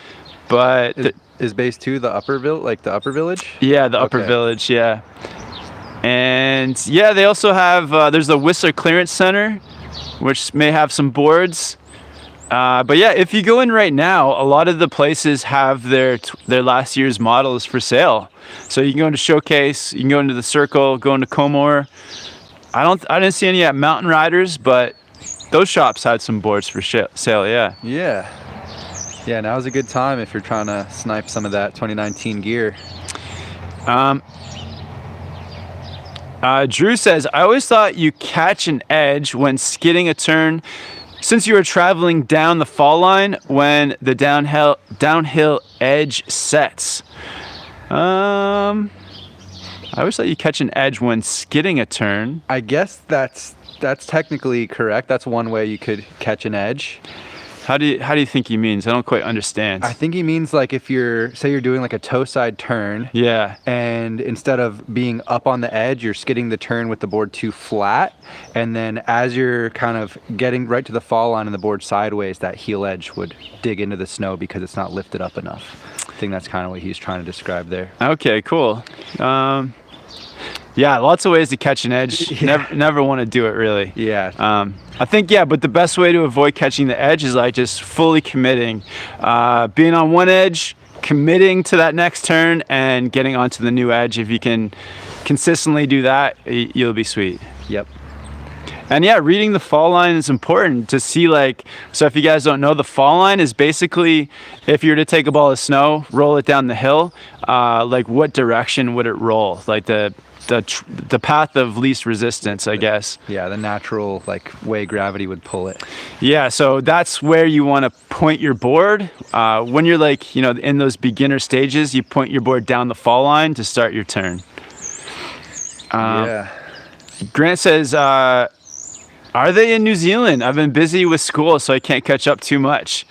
But is Base 2 the upper village? Yeah, the upper village, yeah. And yeah, they also have, there's the Whistler Clearance Center, which may have some boards. But yeah, if you go in right now, a lot of the places have their last year's models for sale. So you can go into Showcase, you can go into the Circle, go into Comore. I didn't see any at Mountain Riders, but those shops had some boards for sale. Yeah. Yeah, now's a good time if you're trying to snipe some of that 2019 gear. Drew says, I always thought you catch an edge when skidding a turn since you were traveling down the fall line when the downhill edge sets. I always thought you catch an edge when skidding a turn. I guess that's technically correct. That's one way you could catch an edge. How do you think he means? I don't quite understand. I think he means like if you're doing like a toe side turn. Yeah. And instead of being up on the edge, you're skidding the turn with the board too flat. And then as you're kind of getting right to the fall line and the board sideways, that heel edge would dig into the snow because it's not lifted up enough. I think that's kind of what he's trying to describe there. Okay, cool. Yeah, lots of ways to catch an edge. Yeah. Never want to do it really. Yeah. I think, yeah, but the best way to avoid catching the edge is like just fully committing. Being on one edge, committing to that next turn, and getting onto the new edge. If you can consistently do that, you'll be sweet. Yep. And yeah, reading the fall line is important to see, like, so if you guys don't know, the fall line is basically, if you were to take a ball of snow, roll it down the hill, like what direction would it roll? Like the path of least resistance, I guess. Yeah, the natural like way gravity would pull it. Yeah, so that's where you want to point your board. When you're like, you know, in those beginner stages, you point your board down the fall line to start your turn. Yeah. Grant says, are they in New Zealand? I've been busy with school, so I can't catch up too much.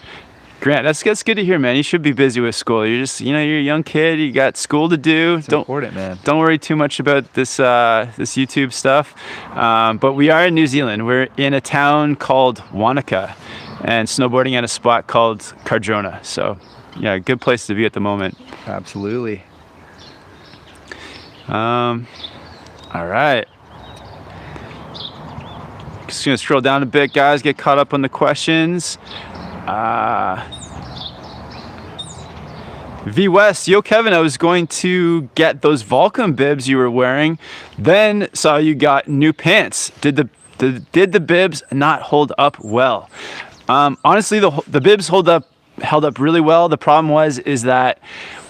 Grant, that's good to hear, man. You should be busy with school. You're just, you know, you're a young kid. You got school to do. It's important, man. Don't worry too much about this this YouTube stuff. But we are in New Zealand. We're in a town called Wanaka, and snowboarding at a spot called Cardrona. So, yeah, good place to be at the moment. Absolutely. All right. Just gonna scroll down a bit, guys. Get caught up on the questions. V West, yo Kevin, I was going to get those Volcom bibs you were wearing, then saw you got new pants. Did the bibs not hold up well? Honestly, the bibs held up really well. The problem is that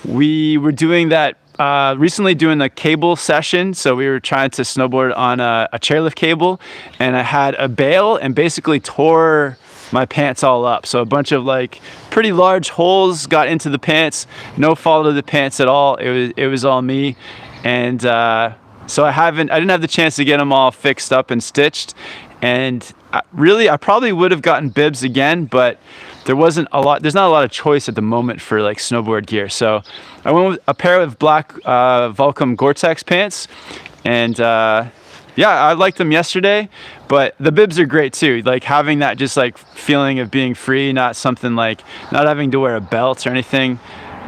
we were doing that recently, doing the cable session. So we were trying to snowboard on a chairlift cable, and I had a bail and basically tore my pants all up. So a bunch of like pretty large holes got into the pants. No fault of the pants at all. It was all me. And so I didn't have the chance to get them all fixed up and stitched. And I probably would have gotten bibs again, but there's not a lot of choice at the moment for like snowboard gear. So I went with a pair of black Volcom Gore-Tex pants, and yeah, I liked them yesterday, but the bibs are great too. Like having that just like feeling of being free, not something like not having to wear a belt or anything.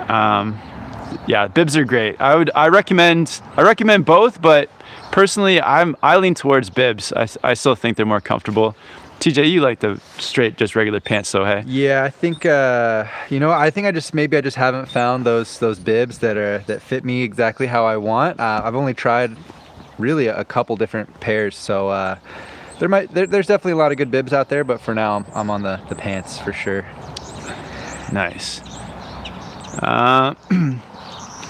Yeah, bibs are great. I recommend both, but personally, I lean towards bibs. I still think they're more comfortable. TJ, you like the straight, just regular pants, though, hey? Yeah, I think I think I just haven't found those bibs that fit me exactly how I want. I've only tried really a couple different pairs, so there's definitely a lot of good bibs out there, but for now I'm on the pants for sure. Nice.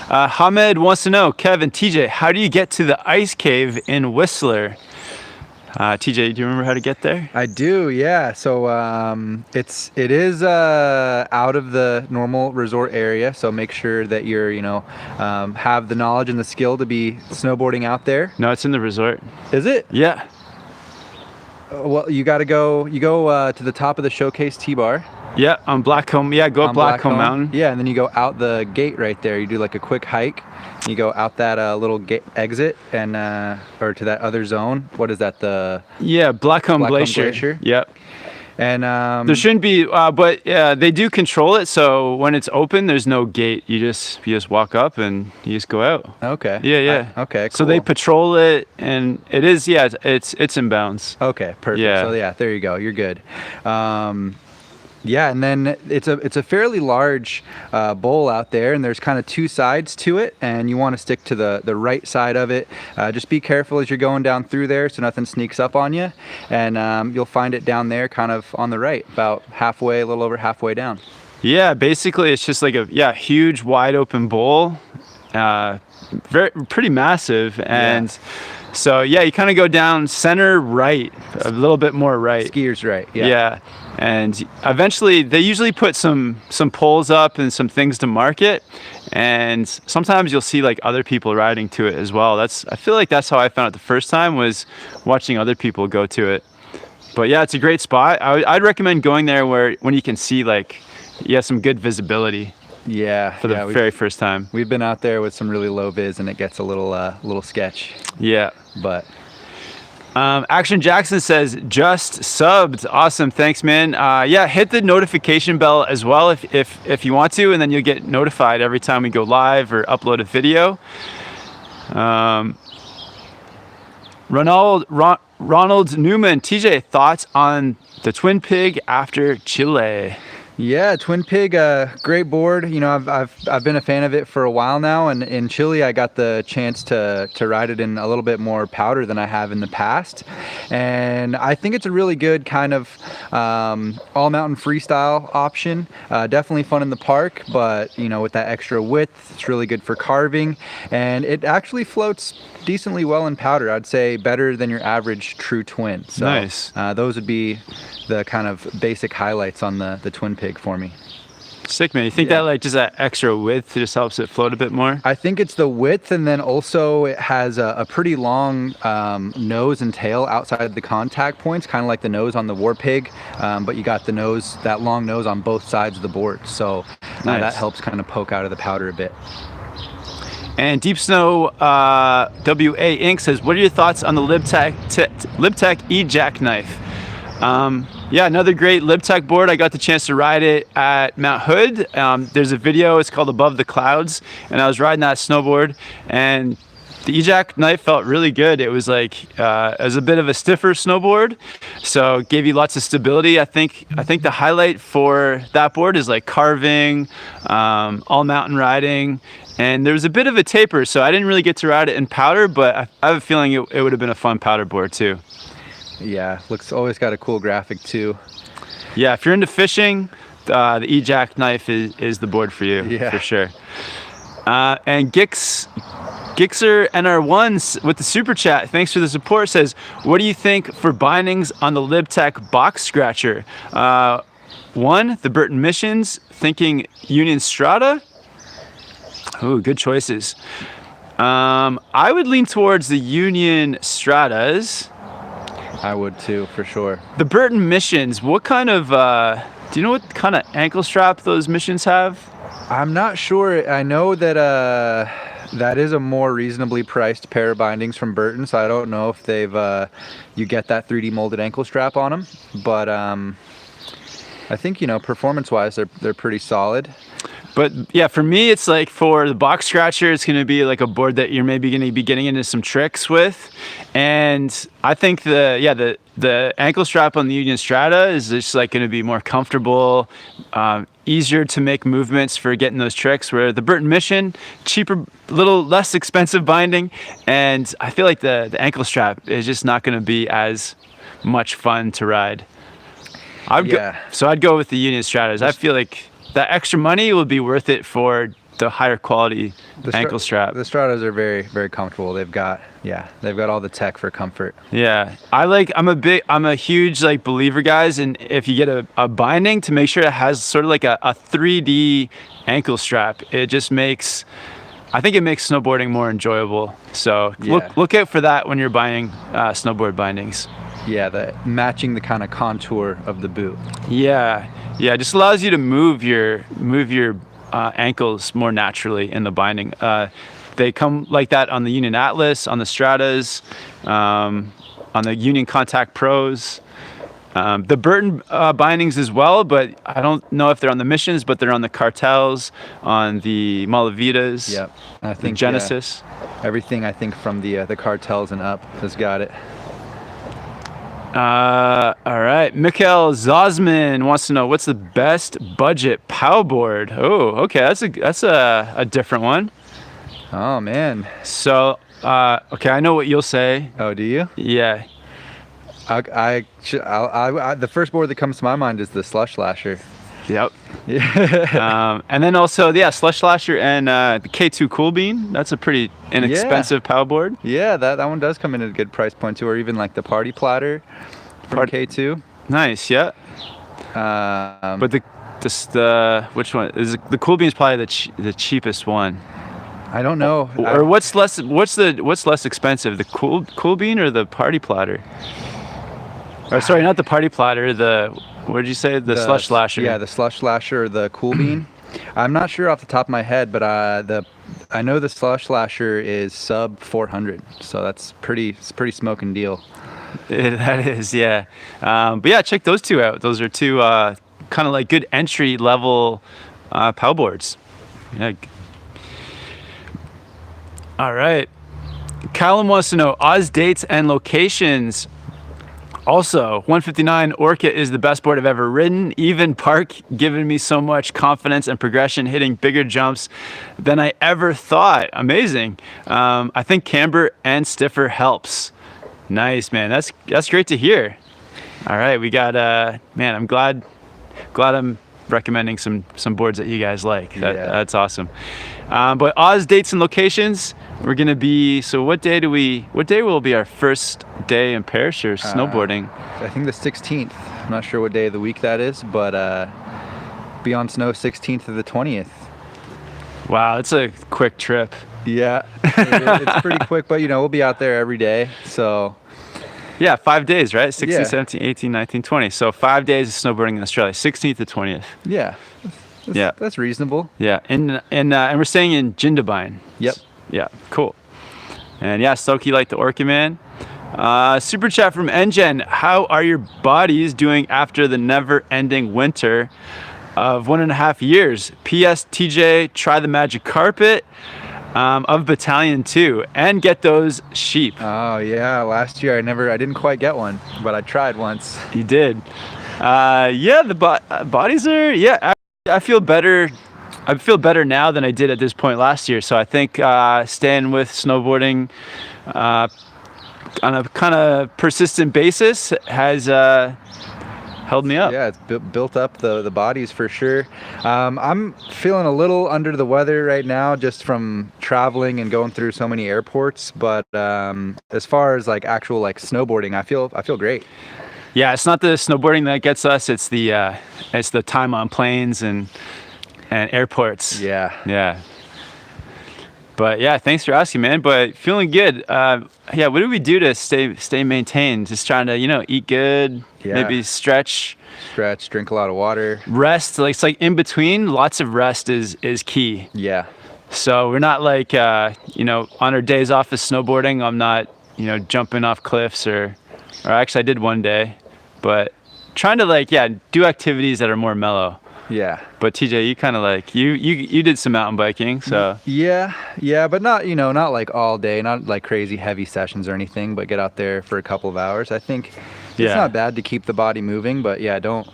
Hamed wants to know, Kevin, TJ, how do you get to the ice cave in Whistler? TJ, do you remember how to get there? I do, yeah. So it is out of the normal resort area, so make sure that you're have the knowledge and the skill to be snowboarding out there. No, it's in the resort. Is it? Yeah. Well, you go to the top of the Showcase T-bar. Yeah, on Blackcomb. Yeah, go up Blackcomb Mountain. Yeah, and then you go out the gate right there. You do like a quick hike. You go out that little exit and or to that other zone. What is that? Blackcomb Glacier. Yep. And there shouldn't be, but yeah, they do control it. So when it's open, there's no gate. You just walk up and you just go out. Okay. Yeah. Okay. Cool. So they patrol it, and it is it's in bounds. Okay. Perfect. Yeah. So yeah, there you go. You're good. Yeah, and then it's a fairly large bowl out there, and there's kind of two sides to it, and you want to stick to the right side of it. Just be careful as you're going down through there so nothing sneaks up on you, and you'll find it down there kind of on the right, about halfway, a little over halfway down. Yeah, basically it's just like a huge wide open bowl, pretty massive, and so yeah, you kind of go down center right, a little bit more right. Skiers right. Yeah. And eventually they usually put some poles up and some things to mark it, and sometimes you'll see like other people riding to it as well. I feel like that's how I found it the first time, was watching other people go to it. But yeah, it's a great spot. I'd recommend going there when you can see like some good visibility. Yeah, for the very first time. We've been out there with some really low vis, and it gets a little sketch. Yeah, but. Action Jackson says, just subbed. Awesome, thanks, man. Yeah, hit the notification bell as well if you want to, and then you'll get notified every time we go live or upload a video. Ronald Newman, TJ, thoughts on the Twin Pig after Chile? Yeah, Twin Pig, great board. You know, I've been a fan of it for a while now, and in Chile I got the chance to ride it in a little bit more powder than I have in the past, and I think it's a really good kind of all mountain freestyle option. Definitely fun in the park, but you know, with that extra width, it's really good for carving, and it actually floats decently well in powder. I'd say better than your average true twin. So, nice. Those would be the kind of basic highlights on the Twin Pig for me. Sick, man. You think that like just that extra width just helps it float a bit more? I think it's the width, and then also it has a pretty long nose and tail outside the contact points, kind of like the nose on the War Pig, but you got that long nose on both sides of the board, so nice. That helps kind of poke out of the powder a bit. And Deep Snow WA Inc. says, what are your thoughts on the LibTech E-Jackknife? Yeah, another great LibTech board. I got the chance to ride it at Mount Hood. There's a video, it's called Above the Clouds, and I was riding that snowboard, and the E-Jackknife felt really good. It was like, it was a bit of a stiffer snowboard, so it gave you lots of stability. I think the highlight for that board is like carving, all mountain riding, and there was a bit of a taper, so I didn't really get to ride it in powder, but I have a feeling it would have been a fun powder board too. Yeah, always got a cool graphic too. Yeah, if you're into fishing, the E-Jackknife is the board for you, for sure. And Gixer NR1 with the super chat, thanks for the support, says, what do you think for bindings on the LibTech box scratcher? One, the Burton Missions, thinking Union Strata. Oh, good choices. I would lean towards the Union Stratas. I would too, for sure. The Burton Missions, what kind of, do you know what kind of ankle strap those Missions have? I'm not sure. I know that that is a more reasonably priced pair of bindings from Burton, so I don't know if they've, you get that 3D molded ankle strap on them, but I think, you know, performance-wise, they're pretty solid. But yeah, for me, it's like for the box scratcher, it's going to be like a board that you're maybe going to be getting into some tricks with. And I think the ankle strap on the Union Strata is just like going to be more comfortable, easier to make movements for getting those tricks, where the Burton Mission, cheaper, a little less expensive binding. And I feel like the ankle strap is just not going to be as much fun to ride. So I'd go with the Union Stratas. I feel like that extra money will be worth it for the higher quality ankle strap. The Stratas are very, very comfortable. They've got all the tech for comfort. Yeah, I'm a huge like believer, guys, and if you get a binding, to make sure it has sort of like a 3D ankle strap, it just makes, I think it makes snowboarding more enjoyable. So look out for that when you're buying snowboard bindings. Yeah, matching the kind of contour of the boot. Yeah, it just allows you to move your ankles more naturally in the binding. They come like that on the Union Atlas, on the Stratas, on the Union Contact Pros. The Burton bindings as well, but I don't know if they're on the Missions, but they're on the Cartels, on the Malavitas, yep. I think Genesis. Everything I think from the Cartels and up has got it. All right. Mikhail Zosman wants to know what's the best budget POW board. Oh, okay. That's a different one. Oh man. So, okay, I know what you'll say. Oh, do you? Yeah. The first board that comes to my mind is the Slush Lasher. Yep. Yeah. And then also, yeah, Slush Lasher and the K2 Cool Bean. That's a pretty inexpensive POW board. Yeah, that one does come in at a good price point too, or even like the Party Platter from K2. Nice, yeah. But the which one is the Cool Bean is probably the cheapest one. I don't know. Or what's less expensive, the Cool Bean or the Party Platter? Or sorry, not the Party Platter. What did you say? The Slush Lasher. Yeah, the Slush Lasher or the Cool Bean. I'm not sure off the top of my head, but I know the Slush Lasher is sub 400, so that's pretty smoking deal. That is, yeah. But yeah, check those two out. Those are two kind of like good entry level POW boards. Yeah. All right. Callum wants to know Oz dates and locations. Also, 159 Orca is the best board I've ever ridden. Even Park giving me so much confidence and progression, hitting bigger jumps than I ever thought. Amazing. I think camber and stiffer helps. Nice, man. That's great to hear. All right, we got man, I'm glad I'm recommending some boards that you guys like. That's awesome. But Oz dates and locations, we're gonna be, so what day will be our first day in Paris or snowboarding? I think the 16th. I'm not sure what day of the week that is, but be on snow 16th to the 20th. Wow, it's a quick trip. Yeah, it's pretty quick, but we'll be out there every day, so. Yeah, 5 days, right? 16, Yeah. 17, 18, 19, 20. So 5 days of snowboarding in Australia, 16th to 20th. Yeah. That's reasonable. Yeah, and we're staying in Jindabyne. Yep. Yeah, cool. And yeah, Stokey like the Orca, man. Super chat from Engen. How are your bodies doing after the never-ending winter of 1.5 years? P.S. TJ, try the magic carpet of Battalion 2 and get those sheep. Oh yeah, last year I didn't quite get one, but I tried once. You did. Yeah, the bodies are, yeah, I feel better. I feel better now than I did at this point last year. So I think staying with snowboarding on a kind of persistent basis has held me up. Yeah, it's built up the bodies for sure. I'm feeling a little under the weather right now just from traveling and going through so many airports. But as far as like actual like snowboarding, I feel great. Yeah, it's not the snowboarding that gets us. It's the time on planes and airports. Yeah. But yeah, thanks for asking, man. But feeling good. Yeah, what do we do to stay maintained? Just trying to, eat good, maybe stretch, drink a lot of water, rest. Like it's like in between. Lots of rest is key. Yeah. So we're not like on our days off of snowboarding. I'm not jumping off cliffs or actually I did one day, but trying to do activities that are more mellow. Yeah. But TJ, you kind of you did some mountain biking, so. Yeah, but not not like all day, not like crazy heavy sessions or anything, but get out there for a couple of hours. I think it's not bad to keep the body moving, but yeah, don't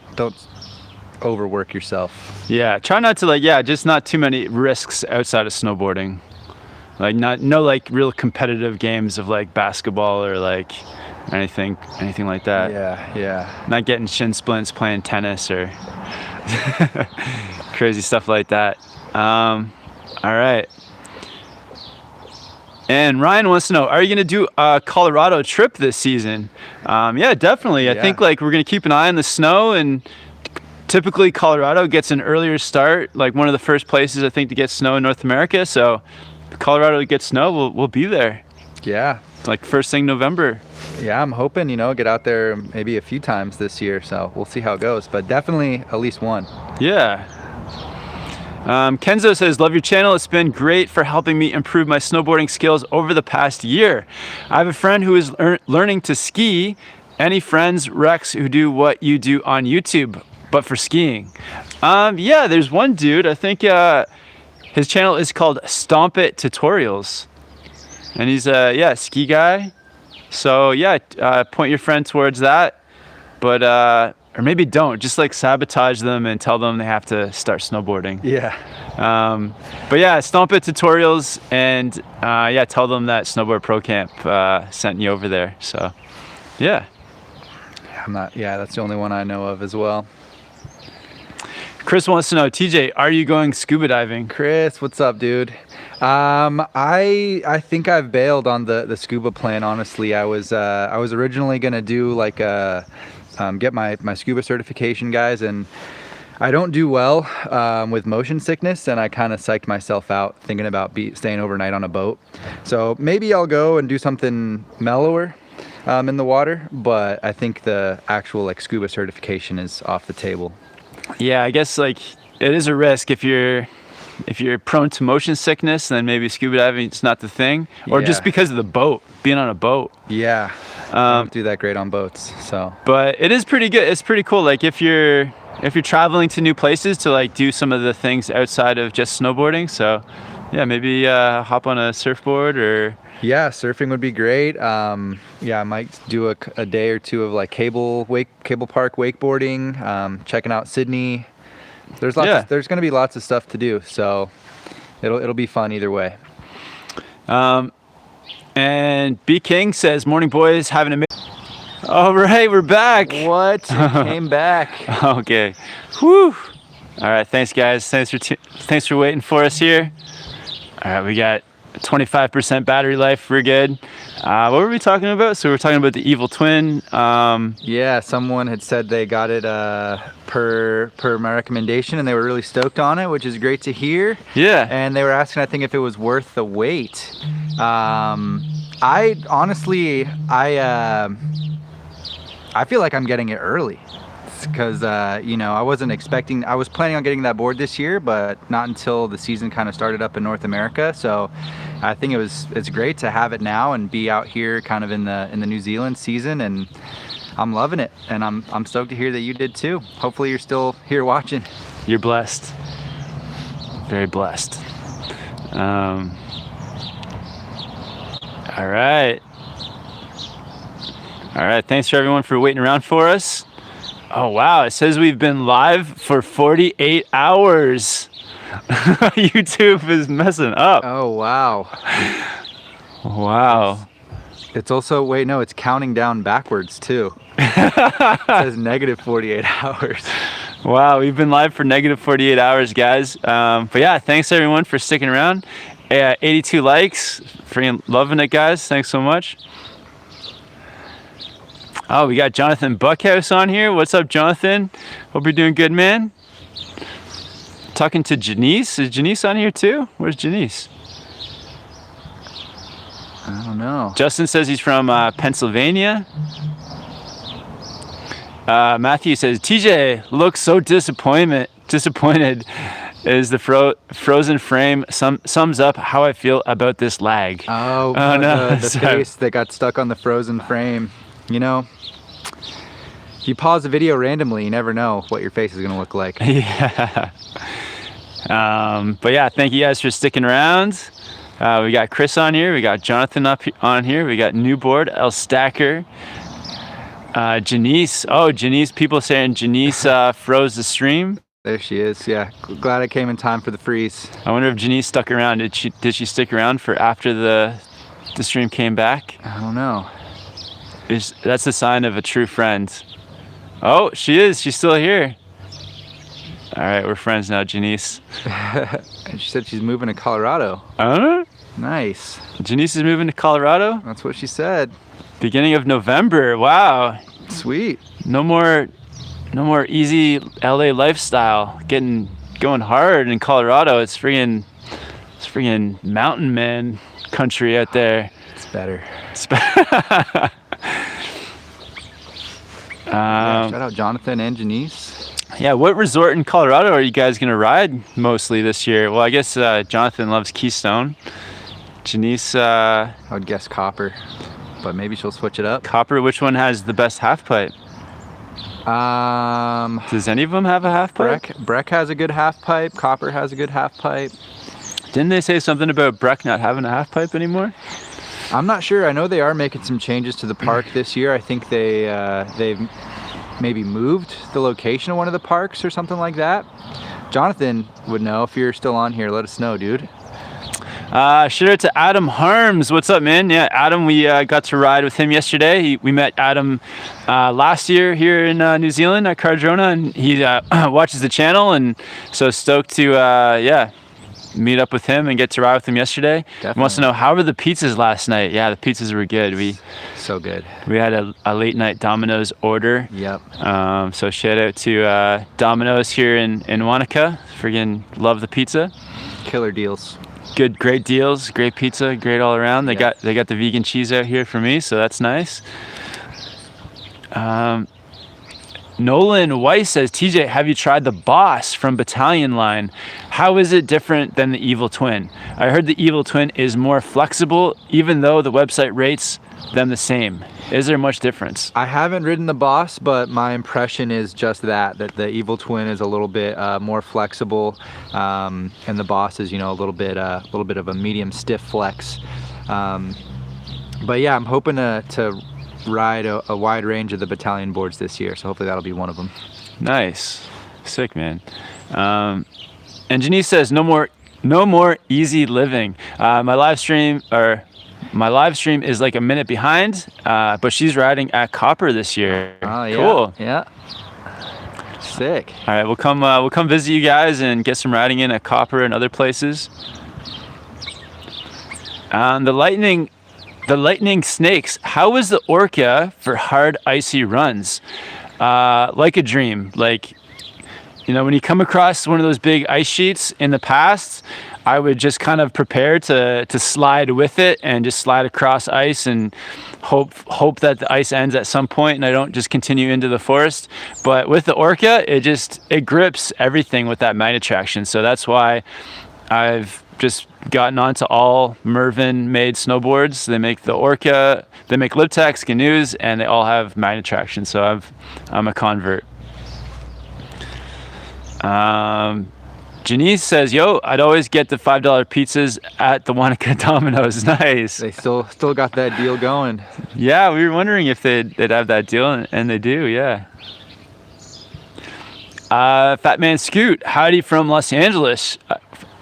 overwork yourself. Yeah, try not to just not too many risks outside of snowboarding. No real competitive games of basketball or anything like that. Yeah. Not getting shin splints playing tennis or crazy stuff like that. All right. And Ryan wants to know, are you going to do a Colorado trip this season? Yeah, definitely. I think we're going to keep an eye on the snow, and typically Colorado gets an earlier start, one of the first places I think to get snow in North America. So if Colorado gets snow, we'll be there. Yeah. First thing November. Yeah, I'm hoping, get out there maybe a few times this year, so we'll see how it goes, but definitely at least one. Yeah. Kenzo says, love your channel. It's been great for helping me improve my snowboarding skills over the past year. I have a friend who is learning to ski. Any friends, Rex, who do what you do on YouTube, but for skiing? Yeah, there's one dude. I think his channel is called Stomp It Tutorials. And he's a ski guy. So yeah, point your friend towards that, but or maybe don't. Just like sabotage them and tell them they have to start snowboarding. Yeah. But yeah, Stomp It tutorials, and yeah, tell them that Snowboard Pro Camp sent you over there. So yeah. Yeah, that's the only one I know of as well. Chris wants to know, TJ, are you going scuba diving? Chris, what's up, dude? I think I've bailed on the scuba plan. Honestly, I was originally gonna do like get my scuba certification, guys, and I don't do well with motion sickness, and I kind of psyched myself out thinking about staying overnight on a boat. So maybe I'll go and do something mellower in the water, but I think the actual like scuba certification is off the table. Yeah, I guess like it is a risk if you're prone to motion sickness, then maybe scuba diving is not the thing, or just because of the boat, being on a boat. Yeah, I don't do that great on boats, so. But it is pretty good. It's pretty cool. Like if you're traveling to new places, to like do some of the things outside of just snowboarding. So yeah, maybe hop on a surfboard or. Yeah, surfing would be great. Yeah, I might do a day or two of like cable park wakeboarding, checking out Sydney. There's lots. There's going to be lots of stuff to do, so it'll be fun either way. And B King says, "Morning, boys. Having a." All right, we're back. What? Came back. Okay. Whew. All right. Thanks, guys. Thanks for waiting for us here. All right, we got 25% battery life. We're good. What were we talking about? So we're talking about the Evil Twin. Yeah, someone had said they got it per my recommendation, and they were really stoked on it, which is great to hear. Yeah. And they were asking, I think, if it was worth the wait. I honestly, I feel like I'm getting it early. Because you know, I was planning on getting that board this year, but not until the season kind of started up in North America. So I think it's great to have it now and be out here kind of in the New Zealand season, and I'm loving it, and I'm stoked to hear that you did too. Hopefully you're still here watching. You're blessed. Very blessed. All right. Thanks for everyone for waiting around for us. Oh, wow. It says we've been live for 48 hours. YouTube is messing up. Oh, wow. Wow. It's also, wait, no, it's counting down backwards too. It says negative 48 hours. Wow, we've been live for negative 48 hours, guys. But yeah, thanks everyone for sticking around. 82 likes. Freaking loving it, guys. Thanks so much. Oh, we got Jonathan Buckhouse on here. What's up, Jonathan? Hope you're doing good, man. Talking to Janice. Is Janice on here too? Where's Janice? I don't know. Justin says he's from Pennsylvania. Matthew says, TJ looks so disappointed. Is the frozen frame sums up how I feel about this lag. Oh no, the face that got stuck on the frozen frame. You know, if you pause the video randomly, you never know what your face is going to look like. Yeah. But yeah, thank you guys for sticking around. We got Chris on here. We got Jonathan on here. We got Newboard, El Stacker, Janice. Oh, Janice. People saying Janice froze the stream. There she is. Yeah. Glad I came in time for the freeze. I wonder if Janice stuck around. Did she stick around for after the stream came back? I don't know. That's the sign of a true friend. Oh, she is. She's still here. All right, we're friends now, Janice. And she said she's moving to Colorado. Nice. Janice is moving to Colorado? That's what she said. Beginning of November. Wow. Sweet. No more easy LA lifestyle. Going hard in Colorado. It's freaking mountain man country out there. It's better. Yeah, shout out Jonathan and Janice. Yeah, what resort in Colorado are you guys gonna ride mostly this year? Well, I guess Jonathan loves Keystone. Janice, I would guess Copper, but maybe she'll switch it up. Copper, which one has the best half pipe? Does any of them have a half pipe? Breck has a good half pipe. Copper has a good half pipe. Didn't they say something about Breck not having a half pipe anymore? I'm not sure. I know they are making some changes to the park this year. I think they've maybe moved the location of one of the parks or something like that. Jonathan would know. If you're still on here, let us know, dude. Shout out to Adam Harms. What's up, man? Yeah, Adam, we got to ride with him yesterday. We met Adam last year here in New Zealand at Cardrona, and he watches the channel, and so stoked to meet up with him and get to ride with him yesterday. Definitely. He wants to know, how were the pizzas last night? Yeah, the pizzas were good. So good. We had a late night Domino's order. Yep. So shout out to Domino's here in Wanaka. Friggin' love the pizza. Killer deals. Good, great deals, great pizza, great all around. They got the vegan cheese out here for me, so that's nice. Nolan Weiss says, TJ, have you tried the Boss from Battalion line? How is it different than the Evil Twin? I heard the Evil Twin is more flexible, even though the website rates them the same. Is there much difference? I haven't ridden the Boss, but my impression is just that the Evil Twin is a little bit more flexible, and the Boss is, a little bit of a medium stiff flex. But yeah, I'm hoping to ride a wide range of the Battalion boards this year, so hopefully that'll be one of them. Nice, sick, man. And Janice says, no more easy living. My live stream is like a minute behind, but she's riding at Copper this year. Oh yeah. Cool. Yeah. Sick. All right, we'll come visit you guys and get some riding in at Copper and other places. The Lightning Snakes. How was the Orca for hard icy runs? Like a dream. Like, when you come across one of those big ice sheets in the past, I would just kind of prepare to slide with it and just slide across ice and hope that the ice ends at some point and I don't just continue into the forest. But with the Orca, it grips everything with that magnet traction. So that's why I've just gotten onto all Mervin made snowboards. They make the Orca, they make Liptex, canoes, and they all have magnet traction. So I'm a convert. Janice says, yo, I'd always get the $5 pizzas at the Wanaka Domino's. Nice. They still got that deal going. Yeah, we were wondering if they'd have that deal, and they do, yeah. Fat Man Scoot, howdy from Los Angeles,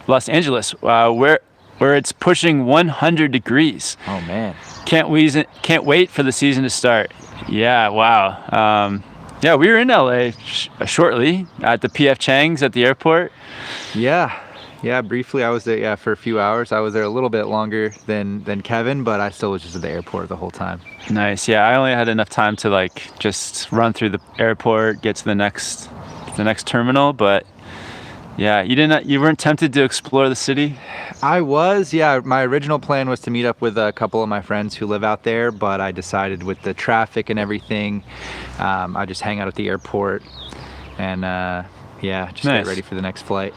where it's pushing 100 degrees. Oh man. Can't wait for the season to start. Yeah, wow. Yeah, we were in LA shortly at the PF Chang's at the airport. Yeah, briefly I was there for a few hours. I was there a little bit longer than Kevin, but I still was just at the airport the whole time. Nice. Yeah, I only had enough time to just run through the airport, get to the next terminal, but yeah, you weren't tempted to explore the city? I was, yeah. My original plan was to meet up with a couple of my friends who live out there, but I decided with the traffic and everything, I just hang out at the airport and just nice. Get ready for the next flight.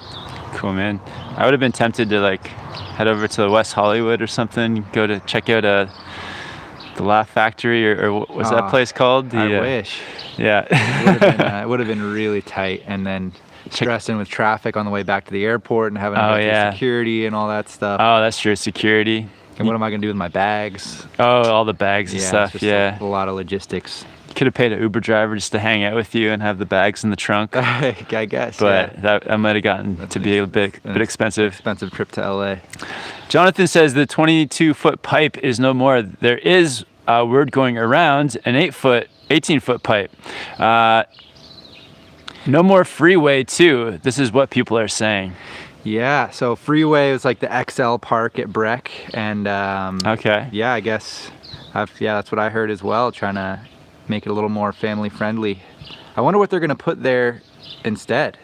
Cool, man. I would have been tempted to head over to West Hollywood or something, go to check out the Laugh Factory or what's that place called? I wish. Yeah. It would have been really tight, and then stressing with traffic on the way back to the airport and having to go through security and all that stuff. Oh, that's true, security. And what am I gonna do with my bags? Oh, all the bags and stuff. Just yeah, a lot of logistics. You could have paid an Uber driver just to hang out with you and have the bags in the trunk. I guess. But that might have gotten to be a bit expensive. Expensive trip to LA. Jonathan says the 22-foot pipe is no more. There is a word going around, an 18-foot pipe. No more freeway too. This is what people are saying. Yeah, so freeway was like the XL park at Breck, and okay. Yeah, I guess that's what I heard as well, trying to make it a little more family friendly. I wonder what they're gonna put there instead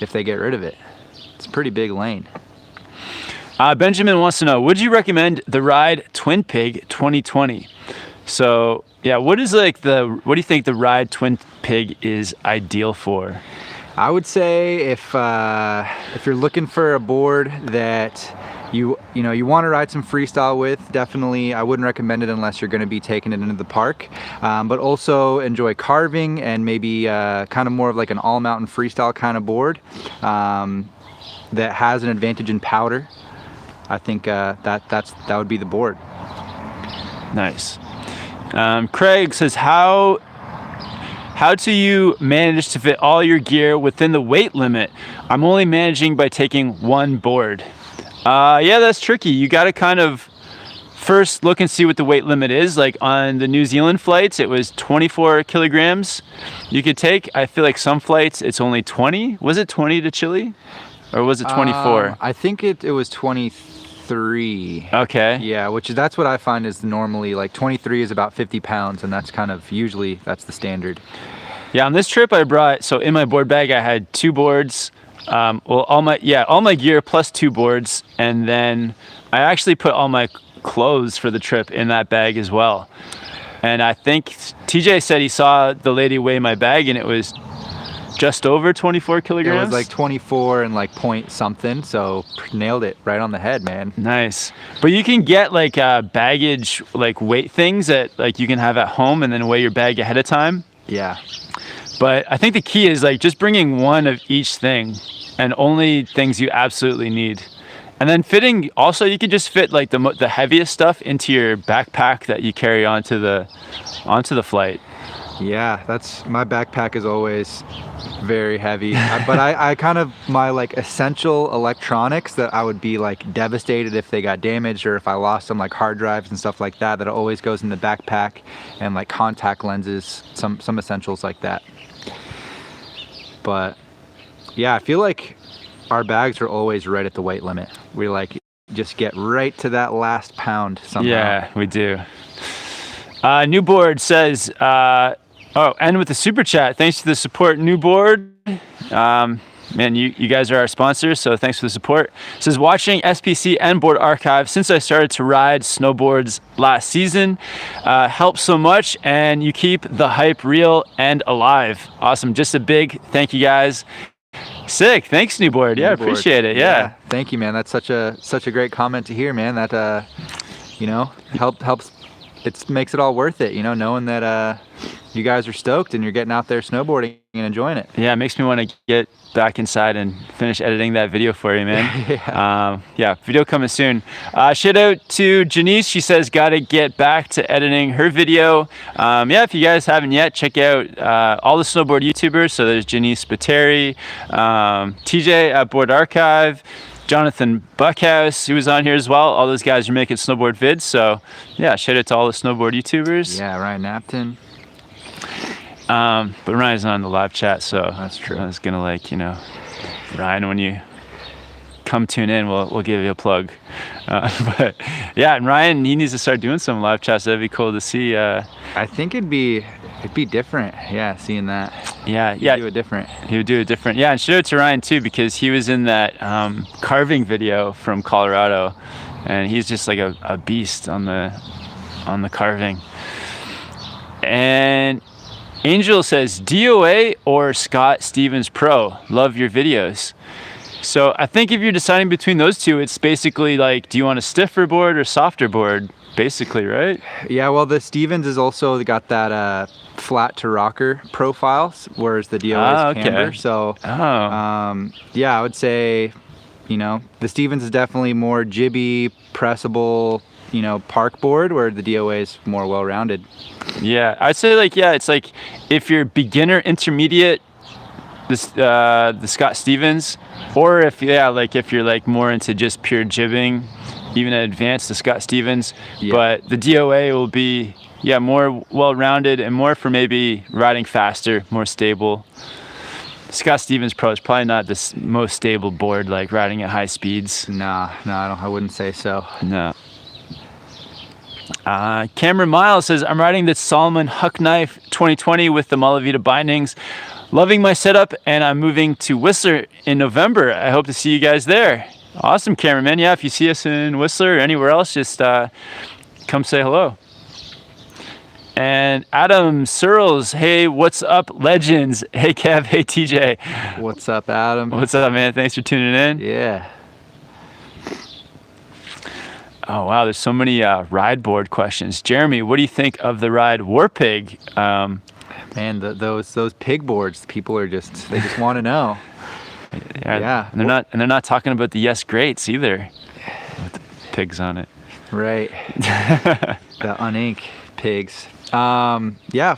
if they get rid of it. It's a pretty big lane. Benjamin wants to know, would you recommend the Ride Twin Pig 2020? So yeah, what do you think the Ride Twin Pig is ideal for? I would say if you're looking for a board that you want to ride some freestyle with, definitely I wouldn't recommend it unless you're going to be taking it into the park, but also enjoy carving and maybe kind of more of like an all mountain freestyle kind of board that has an advantage in powder. I think that would be the board. Nice. Craig says, how do you manage to fit all your gear within the weight limit? I'm only managing by taking one board. Yeah, that's tricky. You got to kind of first look and see what the weight limit is. Like on the New Zealand flights, it was 24 kilograms you could take. I feel like some flights it's only 20. Was it 20 to Chile, or was it 24? I think it was 23. Okay. Yeah, that's what I find is normally like 23 is about 50 pounds, and that's kind of usually that's the standard. Yeah, on this trip I brought, so in my board bag I had 2 boards. All my gear plus 2 boards, and then I actually put all my clothes for the trip in that bag as well. And I think TJ said he saw the lady weigh my bag and it was just over 24 kilograms. It was like 24 and like point something, so nailed it right on the head, man. Nice. But you can get like baggage, like weight things that like you can have at home and then weigh your bag ahead of time. Yeah. But I think the key is like just bringing one of each thing and only things you absolutely need. And then fitting, also you could just fit like the heaviest stuff into your backpack that you carry onto the flight. Yeah, my backpack is always very heavy. But I kind of, my like essential electronics that I would be like devastated if they got damaged or if I lost some like hard drives and stuff like that, that always goes in the backpack, and like contact lenses, some essentials like that. But yeah, I feel like our bags are always right at the weight limit. We like just get right to that last pound somehow. Yeah, we do. New Board says, end with the super chat. Thanks for the support, New Board. Man, you guys are our sponsors, so thanks for the support. It says, watching SPC and board archive since I started to ride snowboards last season helps so much, and you keep the hype real and alive. Awesome. Just a big thank you, guys. Sick. Thanks, New Board. Yeah, appreciate it. Yeah. Thank you, man. That's such a great comment to hear, man. That helps. It makes it all worth it, knowing that you guys are stoked and you're getting out there snowboarding and enjoying it. Yeah, it makes me want to get back inside and finish editing that video for you, man. Yeah, video coming soon. Shout out to Janice. She says, gotta get back to editing her video. Yeah, if you guys haven't yet, check out all the snowboard YouTubers. So there's Janice Spiteri, TJ at Board Archive, Jonathan Buckhouse, who was on here as well. All those guys are making snowboard vids. So yeah, shout out to all the snowboard YouTubers. Yeah, Ryan Napton. But Ryan's not on the live chat, so that's true. I was gonna Ryan, when you come tune in, we'll give you a plug. But yeah, and Ryan, he needs to start doing some live chats. That'd be cool to see. I think it'd be different. Yeah, seeing that. Yeah. He'd do it different. He would do it different. Yeah, and shout out to Ryan too, because he was in that carving video from Colorado, and he's just like a beast on the carving. And Angel says, DOA or Scott Stevens Pro? Love your videos. So I think if you're deciding between those two, it's basically like, do you want a stiffer board or softer board? Basically, right? Yeah, well, the Stevens is also got that flat to rocker profile, whereas the DOA is camber. So, yeah, I would say, the Stevens is definitely more jibby, pressable, park board, where the DOA is more well-rounded. Yeah, I'd say it's like if you're beginner intermediate, the Scott Stevens, or if you're like more into just pure jibbing, even at advanced, the Scott Stevens. Yeah. But the DOA will be more well-rounded and more for maybe riding faster, more stable. Scott Stevens Pro is probably not the most stable board, like riding at high speeds. Nah, I wouldn't say so. No. Cameron Miles says, I'm riding the Salomon Huck Knife 2020 with the Malavita bindings. Loving my setup, and I'm moving to Whistler in November. I hope to see you guys there. Awesome, Cameron, man. Yeah, if you see us in Whistler or anywhere else, just come say hello. And Adam Searles, hey, what's up, legends? Hey, Kev, hey, TJ. What's up, Adam? What's up, man? Thanks for tuning in. Yeah. Oh, wow, there's so many ride board questions. Jeremy, what do you think of the ride Warpig? Man, those pig boards, people they just want to know. Yeah. And they're not talking about the Yes Greats either, with the pigs on it. Right. The unink pigs. Yeah,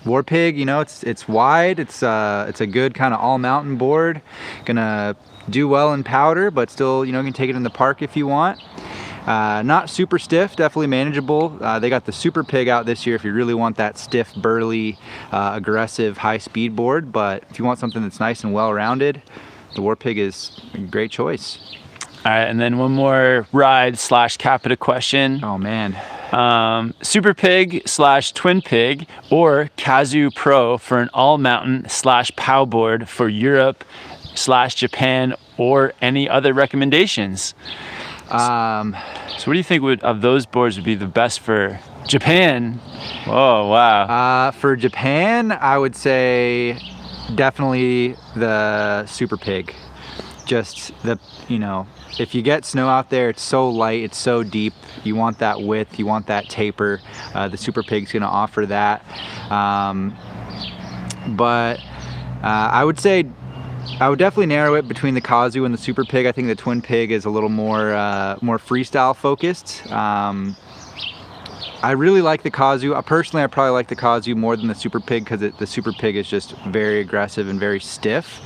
War Pig, you know, it's wide. It's a good kind of all mountain board. Gonna do well in powder, but still, you know, you can take it in the park if you want. Not super stiff, definitely manageable. They got the Super Pig out this year if you really want that stiff, burly, aggressive, high-speed board. But if you want something that's nice and well-rounded, the War Pig is a great choice. All right, and then one more ride / capita question. Oh man. Super Pig / Twin Pig or Kazoo Pro for an all mountain / POW board for Europe / Japan, or any other recommendations? So what do you think of those boards would be the best for Japan? Oh, wow. For Japan, I would say definitely the Super Pig. Just the, you know, if you get snow out there, it's so light, it's so deep, you want that width, you want that taper. The Super Pig's gonna offer that. But I would say, I would definitely narrow it between the Kazoo and the Super Pig. I think the Twin Pig is a little more freestyle focused. I really like the Kazoo. Personally, I probably like the Kazoo more than the Super Pig because the Super Pig is just very aggressive and very stiff.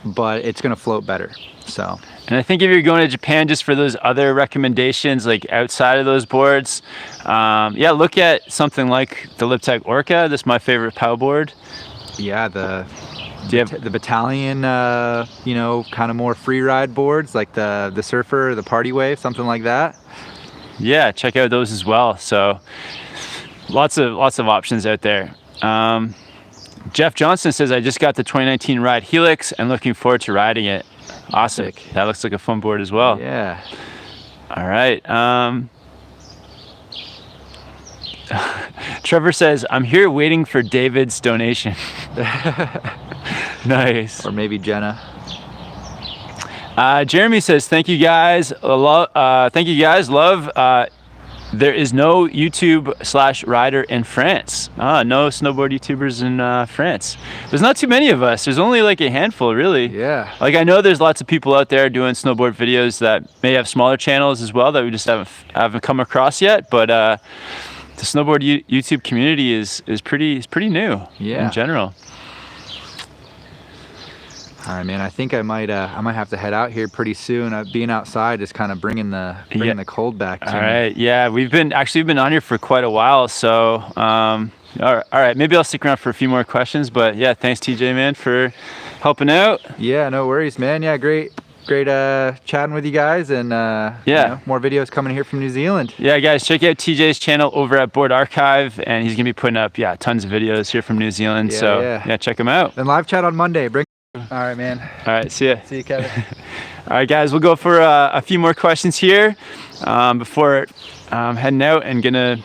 But it's gonna float better, so. And I think if you're going to Japan just for those other recommendations, like outside of those boards, yeah, look at something like the Liptech Orca. That's my favorite POW board. Yeah, the Battalion, you know, kind of more free ride boards like the Surfer, the Party Wave, something like that. Yeah, check out those as well. So lots of options out there. Jeff Johnson says, I just got the 2019 Ride Helix and looking forward to riding it. Awesome. Sick. That looks like a fun board as well. Yeah. All right. Trevor says, I'm here waiting for David's donation. Nice. Or maybe Jenna. Jeremy says, thank you guys. Thank you guys. Love. There is no YouTube / rider in France. No snowboard YouTubers in France. There's not too many of us. There's only like a handful, really. Yeah. Like I know there's lots of people out there doing snowboard videos that may have smaller channels as well that we just haven't come across yet. But the snowboard YouTube community is pretty new. Yeah. In general. All right, man. I think I might have to head out here pretty soon. Being outside is kind of bringing the cold back to me. All right. Yeah, we've been on here for quite a while. So, all right. Maybe I'll stick around for a few more questions. But yeah, thanks TJ, man, for helping out. Yeah, no worries, man. Yeah, great chatting with you guys, and yeah, you know, more videos coming here from New Zealand. Yeah, guys, check out TJ's channel over at Board Archive, and he's gonna be putting up tons of videos here from New Zealand. Yeah, so yeah, check him out. Then live chat on Monday. All right, man. All right, see ya. See you, Kevin. All right, guys, we'll go for a few more questions here before heading out and gonna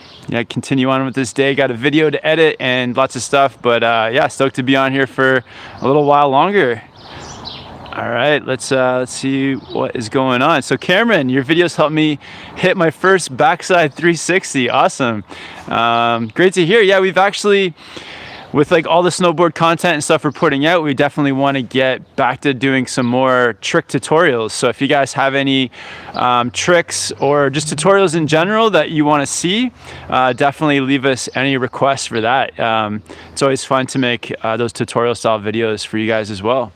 continue on with this day. Got a video to edit and lots of stuff, but yeah, stoked to be on here for a little while longer. All right, let's see what is going on. So Cameron, your videos helped me hit my first backside 360. Awesome. Great to hear. Yeah, we've actually, with like all the snowboard content and stuff we're putting out, we definitely want to get back to doing some more trick tutorials. So if you guys have any tricks or just tutorials in general that you want to see, definitely leave us any requests for that. It's always fun to make those tutorial style videos for you guys as well.